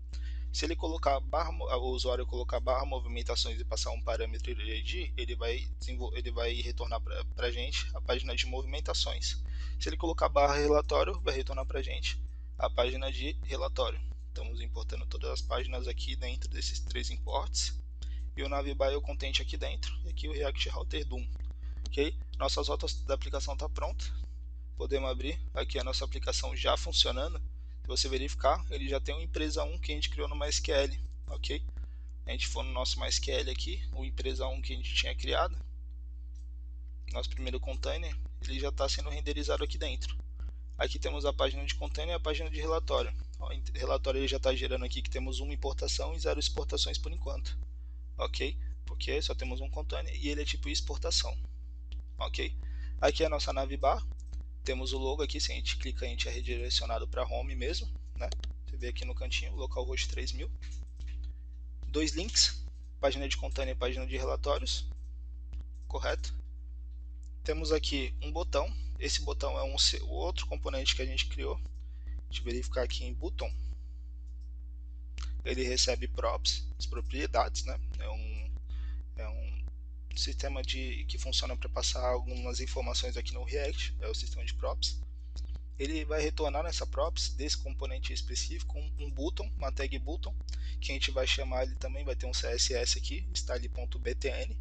Se ele colocar o usuário colocar barra movimentações e passar um parâmetro de ID, ele vai retornar para a gente a página de movimentações. Se ele colocar barra relatório, vai retornar para a gente a página de relatório. Estamos importando todas as páginas aqui dentro desses 3 imports. E o navbar e o content aqui dentro. E aqui o React Router DOM. Ok? Nossas rotas da aplicação está pronta. Podemos abrir aqui a nossa aplicação já funcionando. Se você verificar, ele já tem uma empresa 1 que a gente criou no MySQL, ok? A gente for no nosso MySQL aqui, o empresa 1 que a gente tinha criado, nosso primeiro container, ele já está sendo renderizado aqui dentro. Aqui temos a página de container e a página de relatório. O relatório ele já está gerando aqui que temos uma importação e 0 exportações por enquanto, ok? Porque só temos um container e ele é tipo exportação, ok? Aqui é a nossa navbar. Temos o logo aqui, se a gente clica a gente é redirecionado para home mesmo, né? Você vê aqui no cantinho, localhost 3000. 2 links, página de container e página de relatórios, correto? Temos aqui um botão, esse botão é o outro componente que a gente criou. Deixa eu verificar aqui em button. Ele recebe props, as propriedades, né? É um sistema que funciona para passar algumas informações aqui no React, é o sistema de props. Ele vai retornar nessa props desse componente específico um button, uma tag button, que a gente vai chamar, ele também vai ter um CSS aqui, style.btn,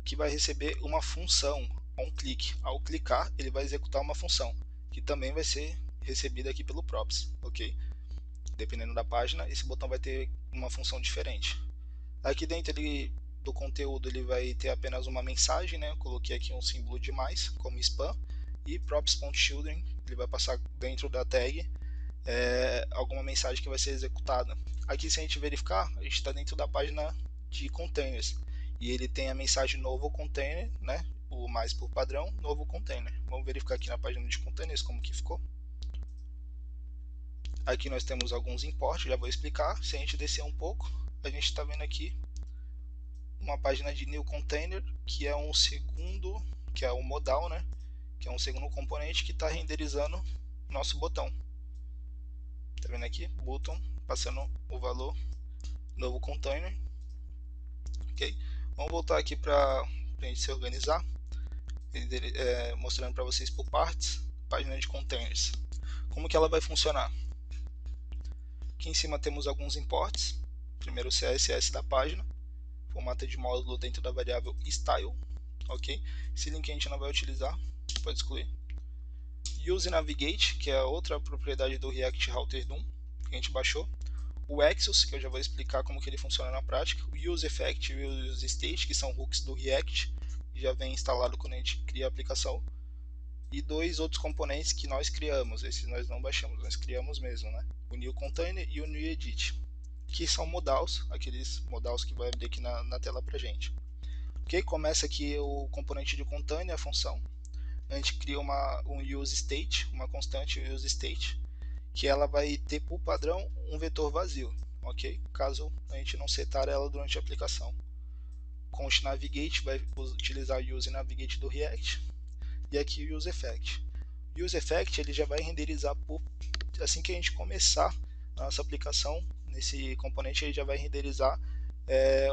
que vai receber uma função, onClick. Ao clicar, ele vai executar uma função, que também vai ser recebida aqui pelo props, ok? Dependendo da página, esse botão vai ter uma função diferente. Aqui dentro do conteúdo ele vai ter apenas uma mensagem, né? Eu coloquei aqui um símbolo de mais, como spam, e props.children, ele vai passar dentro da tag alguma mensagem que vai ser executada. Aqui, se a gente verificar, a gente está dentro da página de containers e ele tem a mensagem novo container, né? O mais por padrão, novo container. Vamos verificar aqui na página de containers como que ficou. Aqui nós temos alguns imports, já vou explicar. Se a gente descer um pouco, a gente está vendo aqui uma página de new container, que é um segundo, que é o modal, né? Que é um segundo componente que está renderizando nosso botão. Tá vendo aqui? Button, passando o valor, novo container. Ok? Vamos voltar aqui para a gente se organizar, mostrando para vocês por partes, página de containers. Como que ela vai funcionar? Aqui em cima temos alguns imports. Primeiro o CSS da página, formato de módulo dentro da variável style, ok? Esse link a gente não vai utilizar, pode excluir. Use Navigate, que é outra propriedade do React Router DOM, que a gente baixou. O Exos, que eu já vou explicar como que ele funciona na prática. O Use Effect e o Use State, que são hooks do React, que já vem instalado quando a gente cria a aplicação. E 2 outros componentes que nós criamos, esses nós não baixamos, nós criamos mesmo, né? O New Container e o New Edit, que são modals, aqueles modals que vai abrir aqui na tela pra gente. Ok, começa aqui o componente de container, a função. A gente cria um use state, uma constante use state, que ela vai ter por padrão um vetor vazio, ok? Caso a gente não setar ela durante a aplicação. const navigate vai utilizar o use navigate do React, e aqui o use effect. O use effect ele já vai renderizar assim que a gente começar a nossa aplicação, nesse componente ele já vai renderizar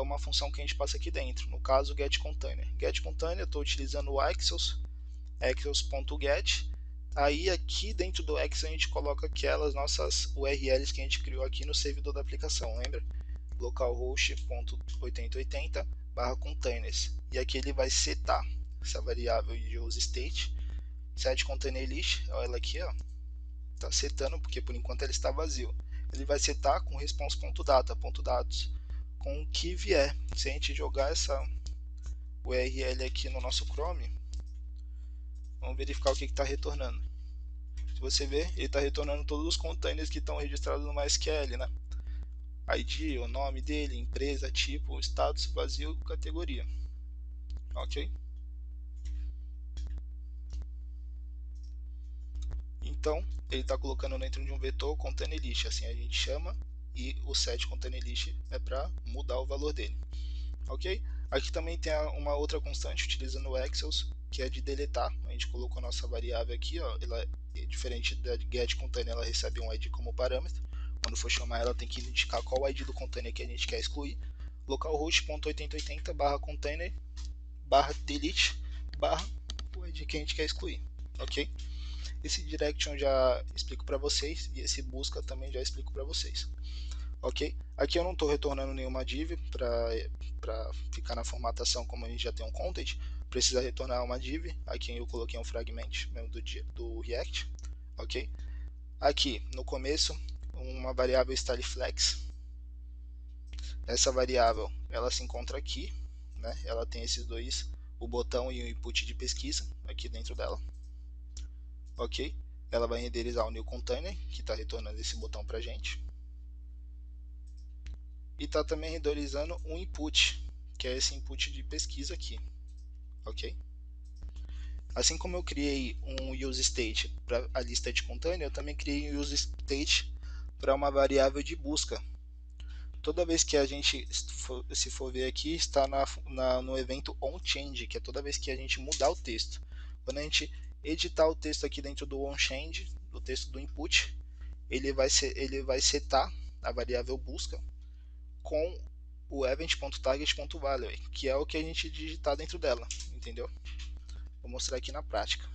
uma função que a gente passa aqui dentro, no caso getContainer. GetContainer eu estou utilizando o Axios.get. Aí aqui dentro do Axios a gente coloca aquelas nossas URLs que a gente criou aqui no servidor da aplicação, lembra? localhost.8080/containers, e aqui ele vai setar essa variável de useState, setContainerList, olha ela aqui, ó, tá setando porque por enquanto ele está vazio. Ele vai setar com response.data.dados com o que vier. Se a gente jogar essa URL aqui no nosso Chrome, vamos verificar o que está retornando. Se você ver, ele está retornando todos os containers que estão registrados no MySQL, né? ID, o nome dele, empresa, tipo, status, vazio, categoria. Ok? Então, ele está colocando dentro de um vetor container list, assim a gente chama, e o set container list é para mudar o valor dele. Ok? Aqui também tem uma outra constante utilizando o Axios, que é de deletar. A gente colocou a nossa variável aqui, ó, ela é diferente da getContainer, ela recebe um ID como parâmetro. Quando for chamar ela tem que indicar qual o ID do container que a gente quer excluir. localhost.8080/container/delete/ o ID que a gente quer excluir. Ok? Esse direction já explico para vocês e esse busca também já explico para vocês. Ok? Aqui eu não estou retornando nenhuma div para ficar na formatação, como a gente já tem um content, precisa retornar uma div. Aqui eu coloquei um fragment mesmo do React. Ok? Aqui no começo uma variável styleFlex. Essa variável ela se encontra aqui, né? Ela tem esses dois, o botão e o input de pesquisa aqui dentro dela. Ok? Ela vai renderizar o new container, que está retornando esse botão para a gente. E está também renderizando um input, que é esse input de pesquisa aqui. Ok? Assim como eu criei um useState para a lista de container, eu também criei um useState para uma variável de busca. Toda vez que a gente, se for ver aqui, está no evento onChange, que é toda vez que a gente mudar o texto. Quando a gente editar o texto aqui dentro do onChange, do texto do input, ele vai setar a variável busca com o event.target.value, que é o que a gente digitar dentro dela, entendeu? Vou mostrar aqui na prática.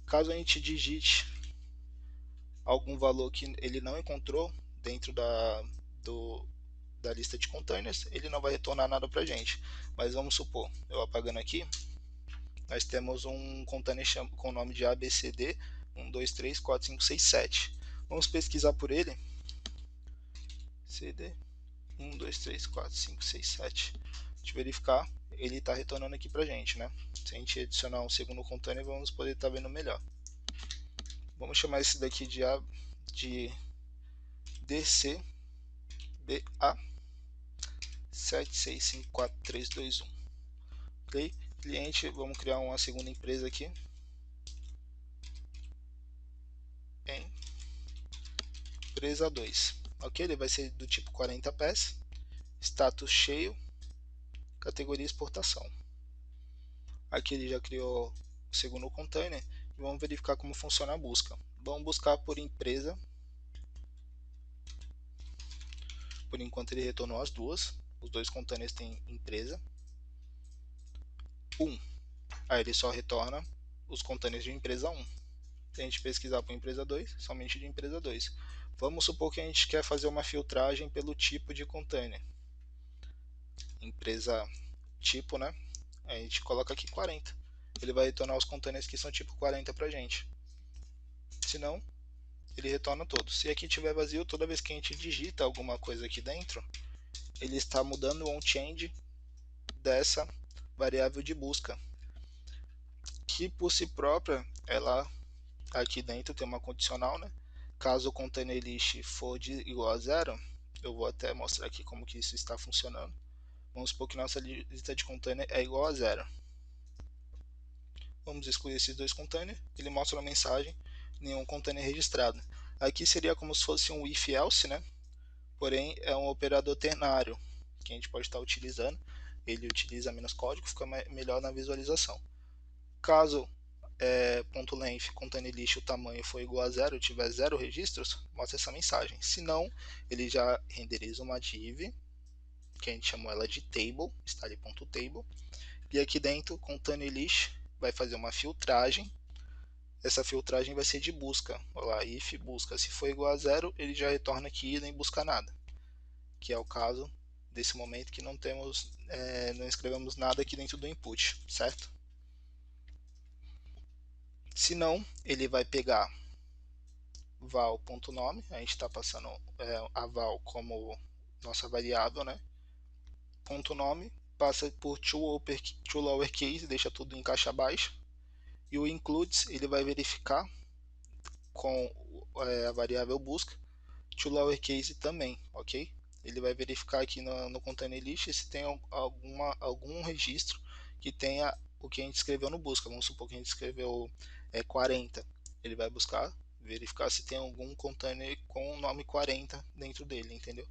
Caso a gente digite algum valor que ele não encontrou dentro da lista de containers, ele não vai retornar nada para a gente. Mas vamos supor, eu apagando aqui, nós temos um container com o nome de ABCD 1, 2, 3, 4, 5, 6, 7. Vamos pesquisar por ele. CD 1, 2, 3, 4, 5, 6, 7. Deixa eu verificar. Ele está retornando aqui para a gente, né? Se a gente adicionar um segundo container, vamos poder estar vendo melhor. Vamos chamar esse daqui de DCBA 7654321. Ok? Cliente, vamos criar uma segunda empresa aqui. Empresa 2. Ok? Ele vai ser do tipo 40 pés. Status cheio. Categoria exportação. Aqui ele já criou o segundo container. E vamos verificar como funciona a busca. Vamos buscar por empresa. Por enquanto ele retornou as duas. Os dois containers têm empresa. 1. Aí ele só retorna os containers de empresa 1. Se a gente pesquisar por empresa 2, somente de empresa 2. Vamos supor que a gente quer fazer uma filtragem pelo tipo de container. Empresa tipo, né? A gente coloca aqui 40. Ele vai retornar os containers que são tipo 40 pra gente. Se não, ele retorna todos. Se aqui tiver vazio, toda vez que a gente digita alguma coisa aqui dentro, ele está mudando o onChange dessa variável de busca, que por si própria, ela aqui dentro tem uma condicional, né? Caso o container list for igual a 0, eu vou até mostrar aqui como que isso está funcionando. Vamos supor que nossa lista de container é igual a 0. Vamos excluir esses dois containers. Ele mostra uma mensagem, nenhum container registrado. Aqui seria como se fosse um if-else, né? Porém é um operador ternário que a gente pode estar utilizando. ele utiliza menos código, fica melhor na visualização. Caso .length container list o tamanho for igual a 0, tiver 0 registros, mostra essa mensagem. Se não, ele já renderiza uma div, que a gente chamou ela de table, está ali .table, e aqui dentro container list vai fazer uma filtragem. Essa filtragem vai ser de busca. Olha lá, if busca, se for igual a 0, ele já retorna aqui e nem busca nada, que é o caso desse momento que não escrevemos nada aqui dentro do input, certo? Se não, ele vai pegar val.nome, a gente está passando a val como nossa variável, né? .nome, passa por to lowercase, deixa tudo em caixa baixa, e o includes ele vai verificar com a variável busca to lowercase também, ok? Ele vai verificar aqui no container list se tem algum registro que tenha o que a gente escreveu no busca. Vamos supor que a gente escreveu 40. Ele vai buscar, verificar se tem algum container com o nome 40 dentro dele, entendeu?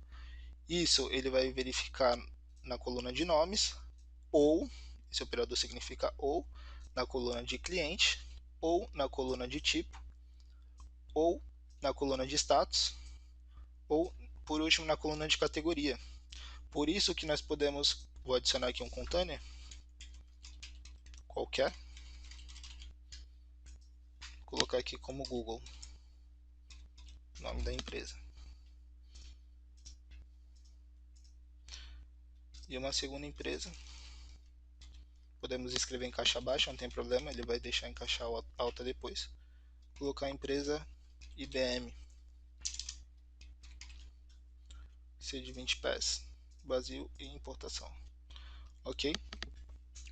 Isso ele vai verificar na coluna de nomes, ou, esse operador significa ou, na coluna de cliente, ou na coluna de tipo, ou na coluna de status, ou por último na coluna de categoria. Por isso que nós podemos, vou adicionar aqui um container qualquer, colocar aqui como Google, nome da empresa, e uma segunda empresa, podemos escrever em caixa baixa, não tem problema, ele vai deixar em caixa alta depois, colocar a empresa IBM, C de 20 pés, Brasil e importação, ok?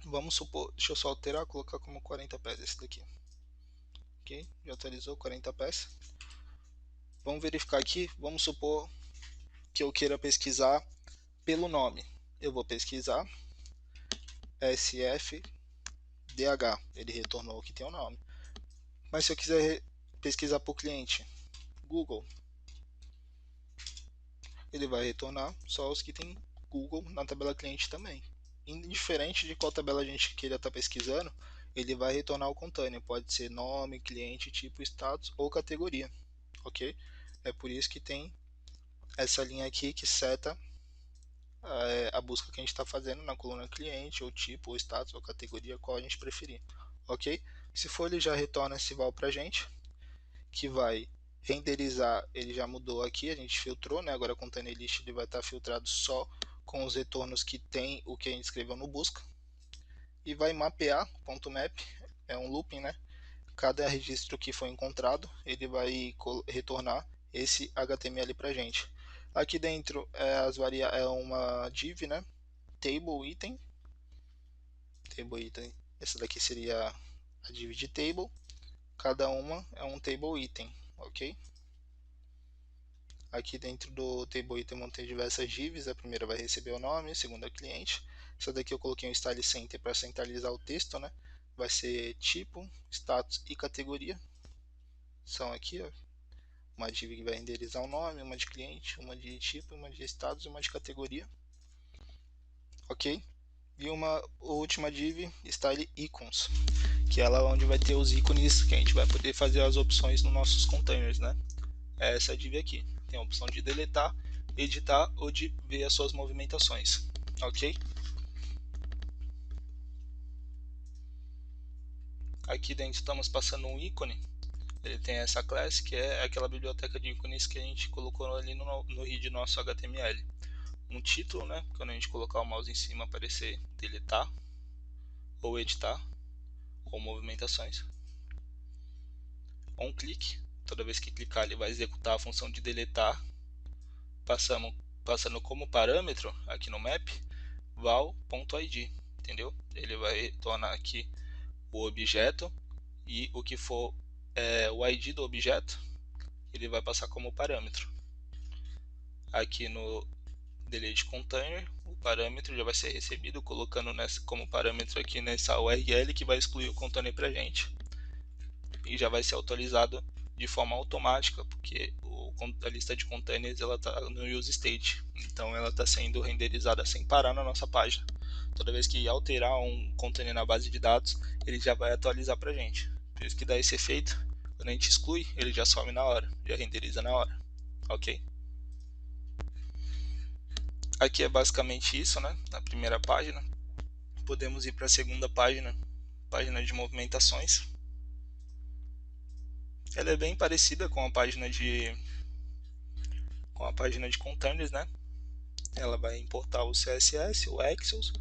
Vamos supor, deixa eu só alterar, colocar como 40 pés esse daqui, ok? Já atualizou 40 pés. Vamos verificar aqui, vamos supor que eu queira pesquisar pelo nome. Eu vou pesquisar SFDH, ele retornou que tem o nome. Mas se eu quiser pesquisar por cliente, Google, ele vai retornar só os que tem Google na tabela cliente também. Indiferente de qual tabela a gente queira estar pesquisando, ele vai retornar o container. Pode ser nome, cliente, tipo, status ou categoria, ok? É por isso que tem essa linha aqui que seta a busca que a gente está fazendo na coluna cliente, ou tipo, ou status, ou categoria, qual a gente preferir, ok? Se for, ele já retorna esse val para a gente, que vai renderizar, ele já mudou aqui, a gente filtrou, né? Agora o container list ele vai estar filtrado só com os retornos que tem o que a gente escreveu no busca, e vai mapear, .map, é um looping, né? Cada registro que foi encontrado, ele vai retornar esse HTML para a gente. Aqui dentro é uma div, né? Table item. Essa daqui seria a div de table. Cada uma é um table item, ok? Aqui dentro do table item vão ter diversas divs. A primeira vai receber o nome, a segunda é cliente. Essa daqui eu coloquei um style center para centralizar o texto, né? Vai ser tipo, status e categoria. São aqui, ó. Uma div que vai renderizar o nome, uma de cliente, uma de tipo, uma de status e uma de categoria, ok? E uma última div, style icons, que é lá onde vai ter os ícones que a gente vai poder fazer as opções nos nossos containers, né? É essa div aqui, tem a opção de deletar, editar ou de ver as suas movimentações, ok? Aqui dentro estamos passando um ícone. Ele tem essa classe que é aquela biblioteca de ícones que a gente colocou ali no head nosso HTML. Um título, né? Quando a gente colocar o mouse em cima aparecer deletar ou editar ou movimentações. Um clique, toda vez que clicar ele vai executar a função de deletar, passando como parâmetro aqui no map val.id, entendeu? Ele vai retornar aqui o objeto e o que for o ID do objeto, ele vai passar como parâmetro. Aqui no delete container, o parâmetro já vai ser recebido colocando como parâmetro aqui nessa URL que vai excluir o container para a gente. E já vai ser atualizado de forma automática, porque a lista de containers ela está no use state, então ela está sendo renderizada sem parar na nossa página. Toda vez que alterar um container na base de dados, ele já vai atualizar para a gente. Por isso que dá esse efeito, quando a gente exclui, ele já some na hora, já renderiza na hora, ok? Aqui é basicamente isso, né? Na primeira página. Podemos ir para a segunda página, página de movimentações. Ela é bem parecida com a página de containers, né? Ela vai importar o CSS, o Axios,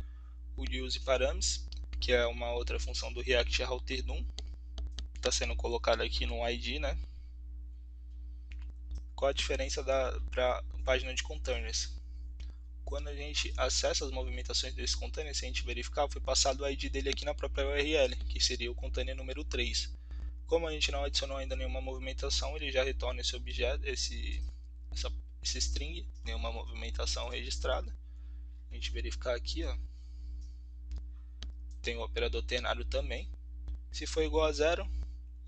o Use Params, que é uma outra função do React Router DOM, está sendo colocada aqui no ID, né? Qual a diferença para a página de containers? Quando a gente acessa as movimentações desse container, se a gente verificar, foi passado o ID dele aqui na própria URL, que seria o container número 3. Como a gente não adicionou ainda nenhuma movimentação, ele já retorna esse objeto, esse string, nenhuma movimentação registrada. A gente verificar aqui, ó, tem o operador ternário também. Se for igual a zero,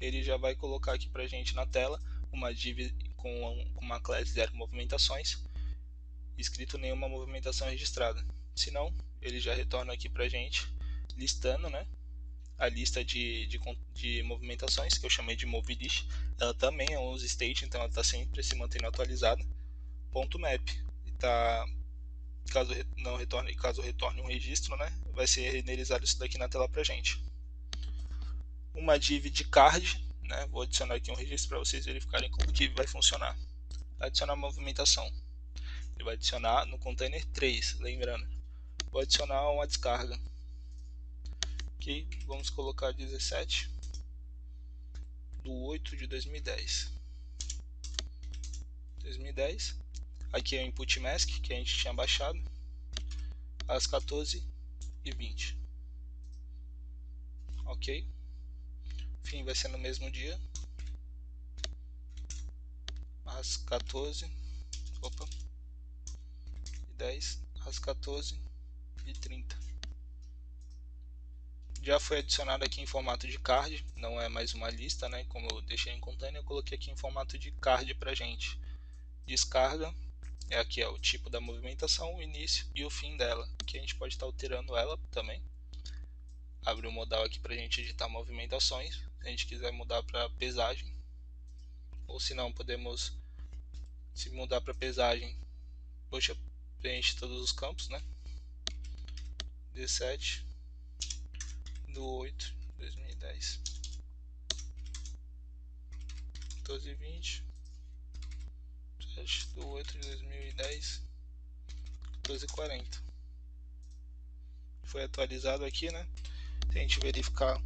ele já vai colocar aqui pra gente na tela uma div com uma classe zero movimentações, escrito nenhuma movimentação registrada. Se não, ele já retorna aqui pra gente listando, né, a lista de movimentações, que eu chamei de movilist. Ela também é um use state, então ela está sempre se mantendo atualizada. .map, tá, caso retorne um registro, né, vai ser renderizado isso daqui na tela pra gente. Uma div de card, né, vou adicionar aqui um registro para vocês verificarem como que vai funcionar. Adicionar movimentação, ele vai adicionar no container 3, lembrando. Vou adicionar uma descarga, ok, vamos colocar 17 do 8 de 2010. Aqui é o input mask que a gente tinha baixado às 14h20, ok? Fim vai ser no mesmo dia, às 14h10, às 14h30. Já foi adicionado aqui em formato de card, não é mais uma lista, né? Como eu deixei em container, eu coloquei aqui em formato de card pra gente. Descarga, é aqui o tipo da movimentação, o início e o fim dela, que a gente pode estar alterando ela também. Abre o modal aqui pra gente editar movimentações, se a gente quiser mudar para pesagem, ou se não, podemos, se mudar para pesagem, preenche todos os campos, né? 17 do 8 de 2010, 14h20, 7 do 8 de 2010, 14h40. Foi atualizado aqui, né? Se a gente verificar,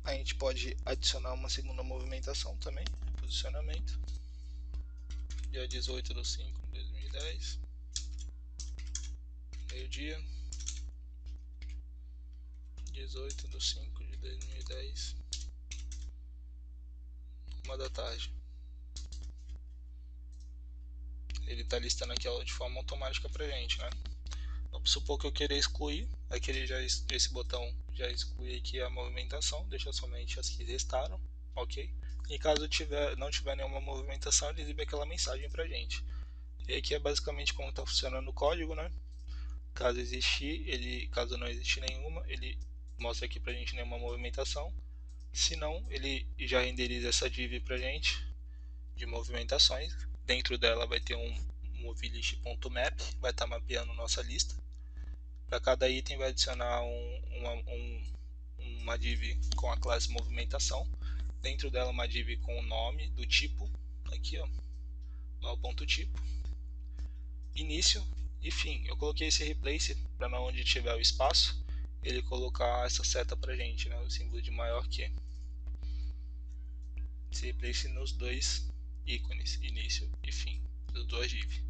a gente pode adicionar uma segunda movimentação também, posicionamento, dia 18 de 5 de 2010, meio-dia, 18 de 5 de 2010, 1 da tarde. Ele está listando aqui de forma automática pra gente, né? Vamos supor que eu queira excluir, aqui esse botão já exclui aqui a movimentação, deixa somente as que restaram, ok? E caso não tiver nenhuma movimentação, ele exibe aquela mensagem pra gente. E aqui é basicamente como está funcionando o código, né? Caso não existir nenhuma, ele mostra aqui pra gente nenhuma movimentação. Se não, ele já renderiza essa div pra gente de movimentações. Dentro dela vai ter um movilist.map, vai estar mapeando nossa lista. Para cada item vai adicionar uma div com a classe movimentação. Dentro dela uma div com o nome do tipo, aqui ó, lá o ponto tipo, início e fim. Eu coloquei esse replace para onde tiver o espaço, ele colocar essa seta pra gente, né, o símbolo de maior que. Esse replace nos dois ícones, início e fim, dos dois div.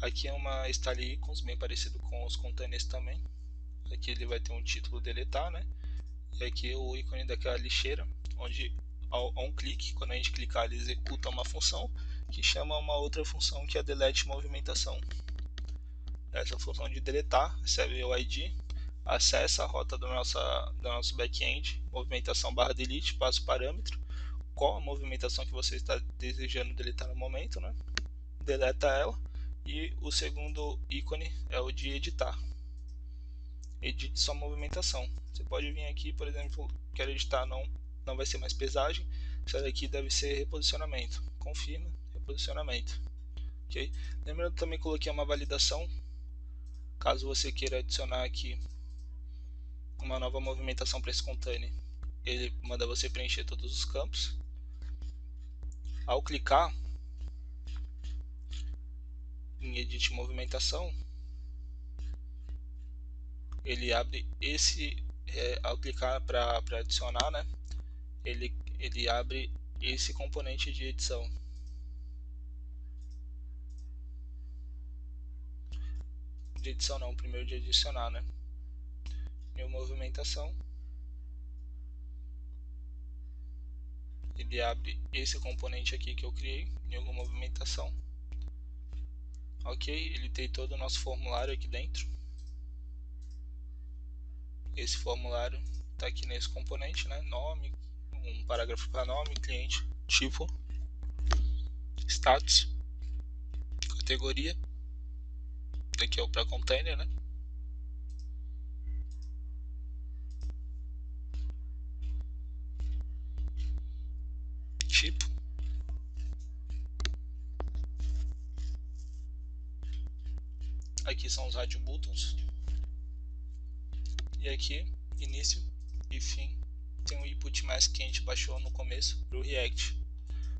Aqui é uma style icons bem parecido com os containers também. Aqui ele vai ter um título deletar, né? E aqui é o ícone daquela lixeira, onde ao um clique, quando a gente clicar, ele executa uma função que chama uma outra função que é delete movimentação. Essa função de deletar recebe o ID, acessa a rota do nosso back-end, movimentação barra delete, passa o parâmetro, qual a movimentação que você está desejando deletar no momento, né? Deleta ela, e o segundo ícone é o de editar. edite sua movimentação. Você pode vir aqui, por exemplo, quero editar, não vai ser mais pesagem, isso daqui deve ser reposicionamento. Confirma, reposicionamento. Ok? Lembrando que também coloquei uma validação, caso você queira adicionar aqui uma nova movimentação para esse container, ele manda você preencher todos os campos. Ao clicar em Edit Movimentação, ele abre esse, ao clicar para adicionar, né, ele abre esse componente de edição. De edição não, primeiro de adicionar, né? New Movimentação. Ele abre esse componente aqui que eu criei, New Movimentação. Ok, ele tem todo o nosso formulário aqui dentro. Esse formulário está aqui nesse componente, né? Nome, um parágrafo para nome, cliente, tipo, status, categoria, daqui é o para container, né? Tipo, aqui são os radio buttons, e aqui início e fim tem um input mask que a gente baixou no começo para o React.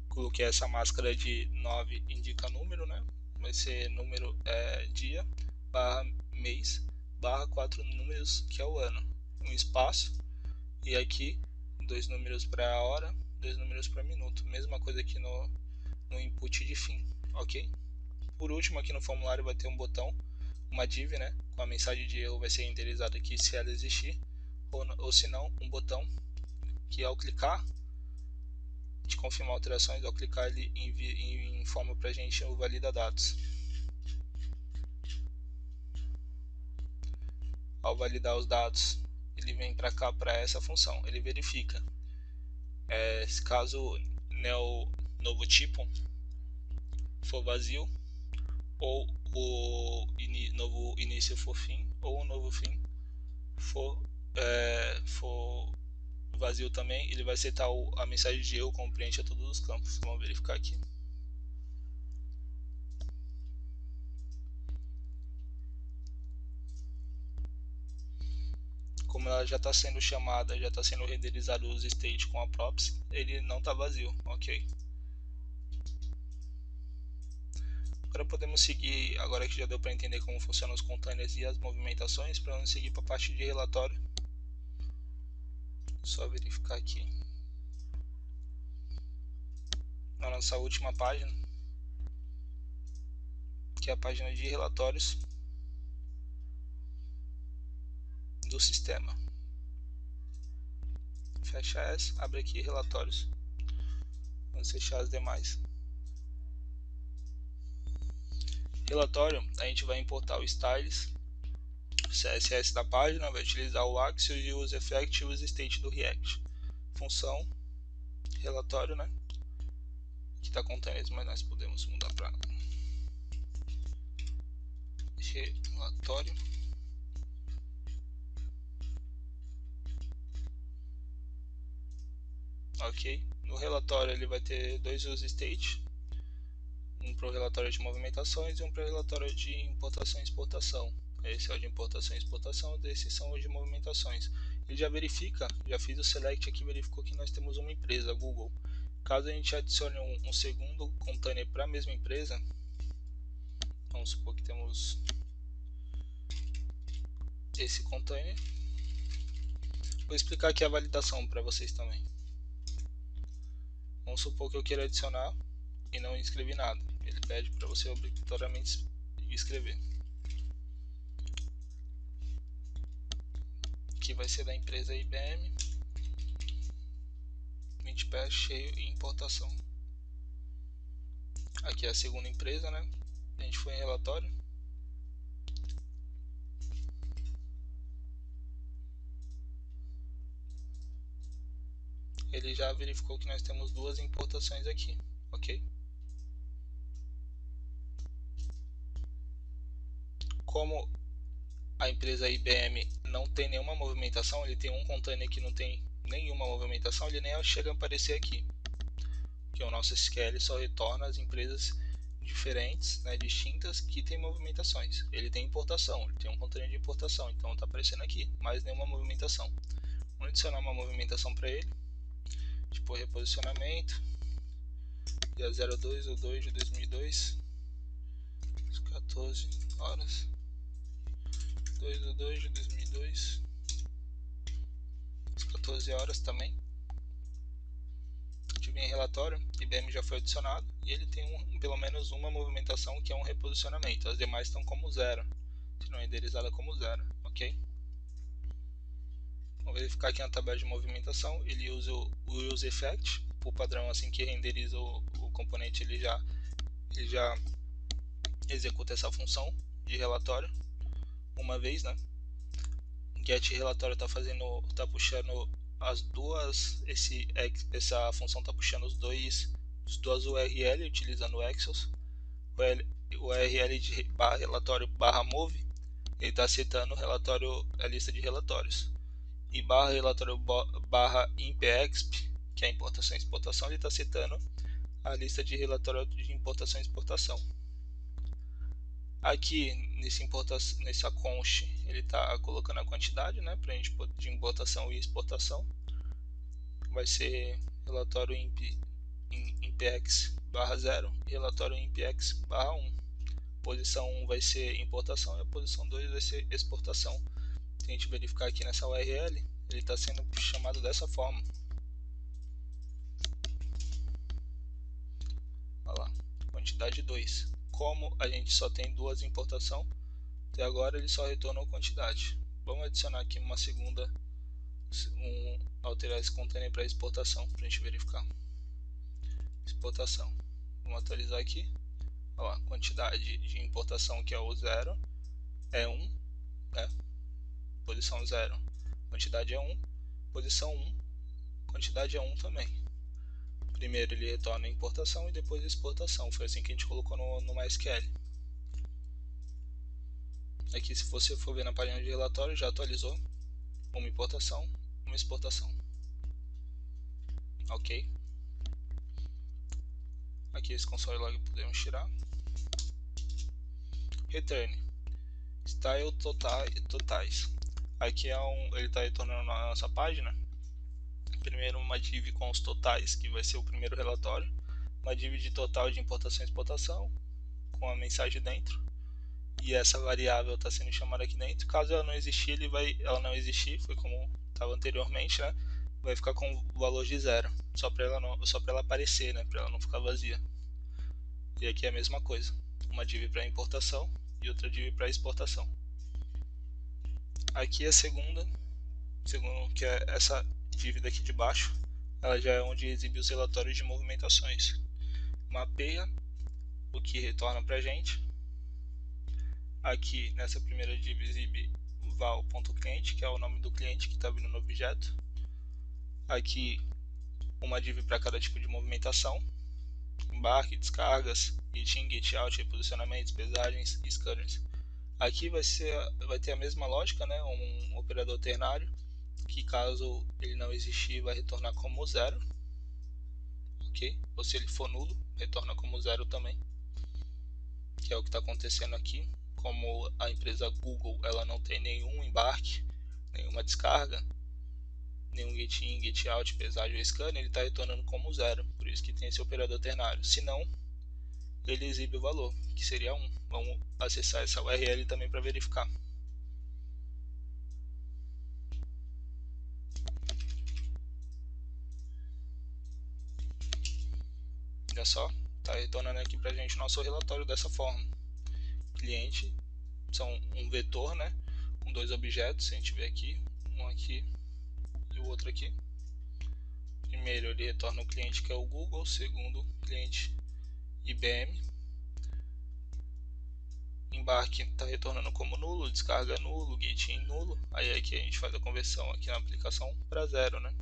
Coloquei essa máscara de 9 indica número, né? Vai ser número dia barra mês barra 4 números que é o ano, um espaço, e aqui 2 números para hora, 2 números para minuto, mesma coisa aqui no input de fim, ok? Por último, aqui no formulário vai ter um botão, uma div, né, com a mensagem de erro vai ser renderizada aqui se ela existir, ou se não, um botão que ao clicar de confirmar alterações, ao clicar ele informa para a gente o valida dados. Ao validar os dados, ele vem para cá para essa função, ele verifica caso o novo tipo for vazio, ou o novo início for fim, ou o novo fim for vazio também, ele vai setar a mensagem de erro como preencha todos os campos. Vamos verificar aqui. Como ela já está sendo chamada, já está sendo renderizado os state com a props, ele não está vazio, ok? Agora podemos seguir, agora que já deu para entender como funcionam os containers e as movimentações, para não seguir para a parte de relatório. Só verificar aqui. Na nossa última página, que é a página de relatórios do sistema. Fecha essa, abre aqui relatórios. Vamos fechar as demais. Relatório, a gente vai importar o styles, o CSS da página, vai utilizar o Axios e o useEffect e o useState do React. Função, relatório, né? Que está containers, mas nós podemos mudar para relatório. Ok, no relatório ele vai ter dois useState, um para o relatório de movimentações e um para o relatório de importação e exportação. Esse é o de importação e exportação, desses são os de movimentações. Ele já verifica, já fiz o select aqui, verificou que nós temos uma empresa, Google. Caso a gente adicione um segundo container para a mesma empresa, vamos supor que temos esse container. Vou explicar aqui a validação para vocês também. Vamos supor que eu queira adicionar e não escrevi nada. Ele pede para você obrigatoriamente escrever. Aqui vai ser da empresa IBM. 20 pés cheio e importação. Aqui é a segunda empresa, né? A gente foi em relatório. Ele já verificou que nós temos duas importações aqui, ok? Como a empresa IBM não tem nenhuma movimentação, ele tem um container que não tem nenhuma movimentação, ele nem chega a aparecer aqui, que o nosso SQL só retorna as empresas diferentes, né, distintas, que tem movimentações. Ele tem importação, ele tem um container de importação, então está aparecendo aqui, mas nenhuma movimentação. Vamos adicionar uma movimentação para ele, tipo reposicionamento, dia 02/02 de 2002, 14 horas, 2/2 de 2002, 14 horas também. Tive em relatório, IBM já foi adicionado e ele tem pelo menos uma movimentação que é um reposicionamento, as demais estão como zero, se não renderizada como zero, ok? Vamos verificar aqui na tabela de movimentação, ele usa o use effect, por padrão, assim que renderiza o componente ele já executa essa função de relatório uma vez, né? Get relatório está puxando as duas, essa função está puxando as duas URL utilizando o Exos. O URL de relatório /move, ele está citando a lista de relatórios, e relatório /impexp, que é importação e exportação, ele está citando a lista de relatório de importação e exportação. Aqui nessa const ele está colocando a quantidade, né, pra gente, de importação e exportação. Vai ser relatório impex /0 e relatório impex /1. Posição 1 vai ser importação e a posição 2 vai ser exportação. Se a gente verificar aqui nessa URL, ele está sendo chamado dessa forma. Olha lá, quantidade 2. Como a gente só tem duas importação, até agora ele só retornou quantidade. Vamos adicionar aqui uma segunda, alterar esse container para exportação, para a gente verificar. Exportação. Vamos atualizar aqui. Olha lá, quantidade de importação, que é o 0, é 1, né? Posição 0, quantidade é 1, posição 1, quantidade é 1 também. Primeiro ele retorna a importação e depois a exportação. Foi assim que a gente colocou no MySQL. Aqui, se você for ver na página de relatório, já atualizou uma importação, uma exportação. Ok? Aqui esse console log podemos tirar. Return. Style totais. Aqui ele está retornando na nossa página. Primeiro uma div com os totais, que vai ser o primeiro relatório. Uma div de total de importação e exportação, com a mensagem dentro. E essa variável está sendo chamada aqui dentro. Caso ela não existir, foi como estava anteriormente, né? Vai ficar com o valor de 0, só para ela aparecer, né? Para ela não ficar vazia. E aqui é a mesma coisa, uma div para importação e outra div para exportação. Aqui a segunda, que é essa div daqui de baixo, ela já é onde exibe os relatórios de movimentações. Mapeia o que retorna para a gente. Aqui nessa primeira div exibe val.cliente, que é o nome do cliente que está vindo no objeto. Aqui uma div para cada tipo de movimentação: embarque, descargas, get in, get out, reposicionamentos, pesagens e scanners. Aqui vai ter a mesma lógica, né? Um operador ternário, que caso ele não existir vai retornar como 0, ok? Ou se ele for nulo, retorna como 0 também, que é o que está acontecendo aqui. Como a empresa Google ela não tem nenhum embarque, nenhuma descarga, nenhum get in, get out, pesagem ou scanner, ele está retornando como 0, por isso que tem esse operador ternário. Se não, ele exibe o valor, que seria 1. Vamos acessar essa URL também para verificar. Olha só, está retornando aqui para a gente nosso relatório dessa forma. Cliente são um vetor, né, com dois objetos. A gente vê aqui, um aqui e o outro aqui. Primeiro ele retorna o cliente, que é o Google. Segundo, cliente IBM. Embarque está retornando como nulo, descarga nulo, get in nulo. Aí aqui a gente faz a conversão aqui na aplicação para 0, né?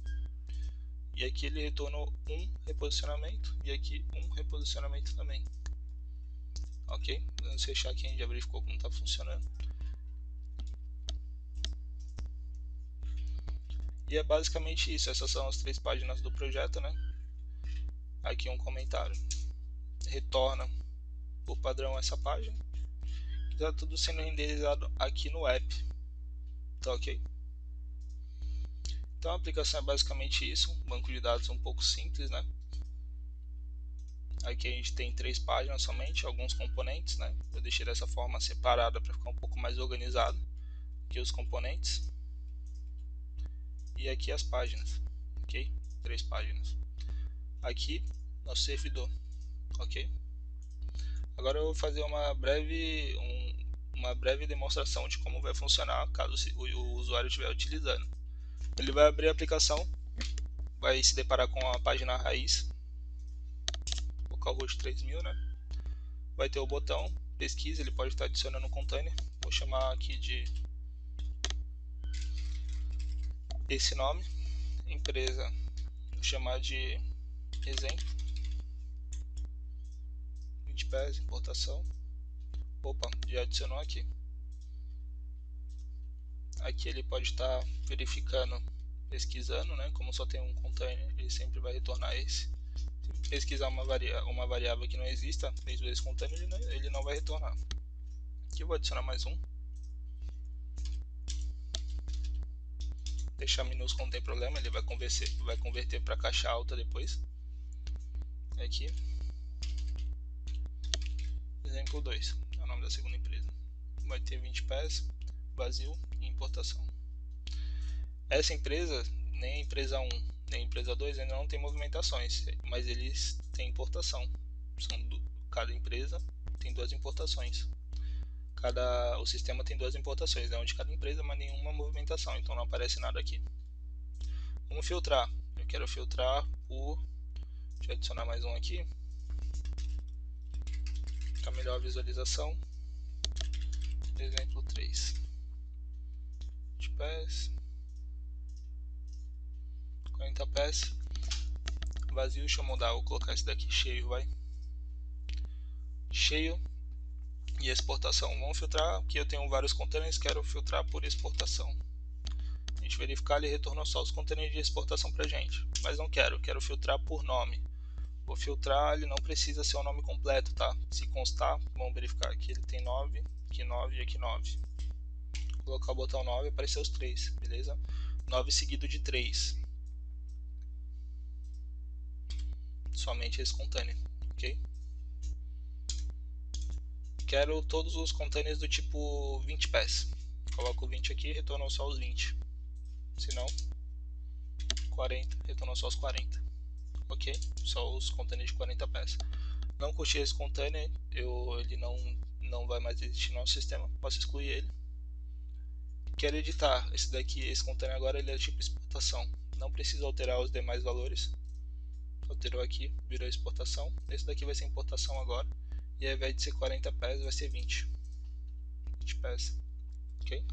E aqui ele retornou um reposicionamento e aqui um reposicionamento também. Ok? Vamos fechar aqui, a gente já verificou como está funcionando. E é basicamente isso, essas são as 3 páginas do projeto, né? Aqui um comentário, retorna por padrão essa página, está tudo sendo renderizado aqui no app, tá ok? Então a aplicação é basicamente isso, um banco de dados um pouco simples, né? Aqui a gente tem 3 páginas somente, alguns componentes, né? Eu deixei dessa forma separada para ficar um pouco mais organizado. Aqui os componentes e aqui as páginas, ok? 3 páginas. Aqui nosso servidor, ok? Agora eu vou fazer uma breve demonstração de como vai funcionar caso o usuário estiver utilizando. Ele vai abrir a aplicação, vai se deparar com a página raiz, localhost 3000, né? Vai ter o botão pesquisa, ele pode estar adicionando um container. Vou chamar aqui de esse nome, empresa, vou chamar de exemplo, 20 pés, importação. Opa, já adicionou aqui. Aqui ele pode estar verificando, pesquisando, né? Como só tem um container, ele sempre vai retornar esse. Se pesquisar uma variável que não exista dentro desse container, ele não vai retornar. Aqui eu vou adicionar mais um. Deixar minúsculo não tem problema, ele vai converter para caixa alta depois. Aqui, exemplo 2, é o nome da segunda empresa. Vai ter 20 pés, vazio e importação. Essa empresa, nem a empresa 1 nem a empresa 2 ainda não tem movimentações, mas eles têm importação. Cada empresa tem 2 importações. O sistema tem 2 importações, né, onde cada empresa, mas nenhuma movimentação, então não aparece nada aqui. Vamos filtrar. Eu quero filtrar por... Deixa eu adicionar mais um aqui. Fica melhor a visualização. Exemplo 3. De pés. 40 pés. Vazio, deixa eu mudar, vou colocar esse daqui cheio, vai. Cheio. E exportação. Vamos filtrar, aqui eu tenho vários containers, quero filtrar por exportação. A gente verificar, ele retornou só os containers de exportação pra gente. Mas não quero filtrar por nome. Vou filtrar, ele não precisa ser o nome completo, tá? Se constar, vamos verificar aqui, ele tem 9, aqui 9 e aqui 9. Vou colocar o botão 9 e aparecer os 3, beleza? 9 seguido de 3. Somente esse container, ok? Quero todos os containers do tipo 20 pés. Coloco 20 aqui e retornou só os 20. Se não, 40, retornou só os 40. Ok? Só os containers de 40 pés. Não curti esse container, ele não vai mais existir no nosso sistema. Posso excluir ele. Quero editar esse container agora, ele é tipo exportação. Não preciso alterar os demais valores. Alterou aqui, virou exportação. Esse daqui vai ser importação agora. E ao invés de ser 40 pés, vai ser 20 pés. Ok?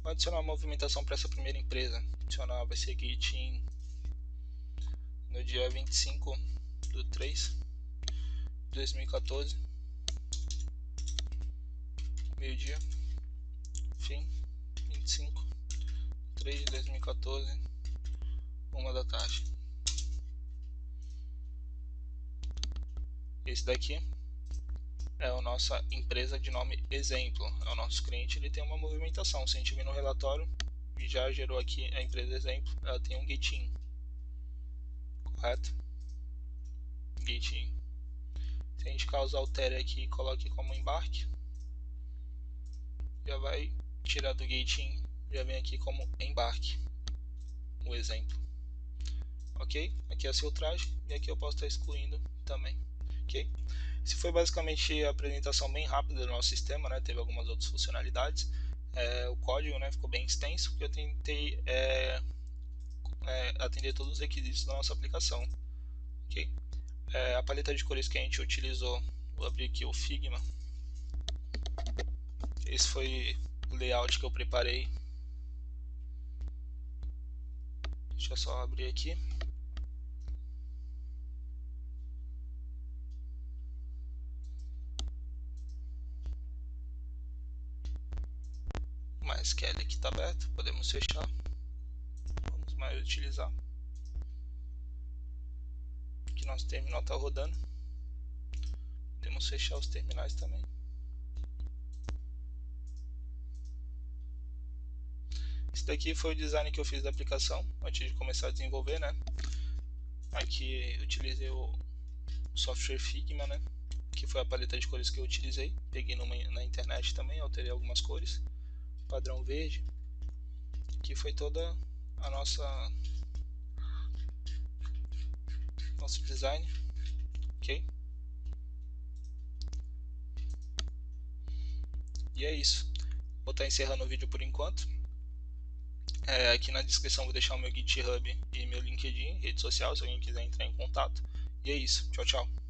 Vou adicionar uma movimentação para essa primeira empresa. Adicionar vai ser git in no dia 25/3/2014, meio-dia, fim, 25/3/2014, 1 da tarde. Esse daqui é a nossa empresa de nome exemplo, é o nosso cliente, ele tem uma movimentação. Se a gente vir no relatório, e já gerou aqui a empresa exemplo, ela tem um git in, correto? Git in. Se a gente caso altere aqui e coloque como embarque, já vai tirar do git in, já vem aqui como embarque o exemplo. Ok? Aqui é a filtragem e aqui eu posso estar excluindo também. Ok? Esse foi basicamente a apresentação bem rápida do nosso sistema, né? Teve algumas outras funcionalidades. O código, né, ficou bem extenso porque eu tentei atender todos os requisitos da nossa aplicação. Ok? A paleta de cores que a gente utilizou, vou abrir aqui o Figma. Esse foi o layout que eu preparei. Deixa eu só abrir aqui. O MySQL aqui está aberto, podemos fechar. mais utilizar. Aqui nosso terminal está rodando. Podemos fechar os terminais também. Esse daqui foi o design que eu fiz da aplicação antes de começar a desenvolver, né? Aqui eu utilizei o software Figma, né? Que foi a paleta de cores que eu utilizei. Peguei na internet também, alterei algumas cores. Padrão verde. Aqui foi toda a nosso design, ok? E é isso. Vou estar encerrando o vídeo por enquanto. Aqui na descrição vou deixar o meu GitHub e meu LinkedIn, rede social, se alguém quiser entrar em contato. E é isso. Tchau, tchau.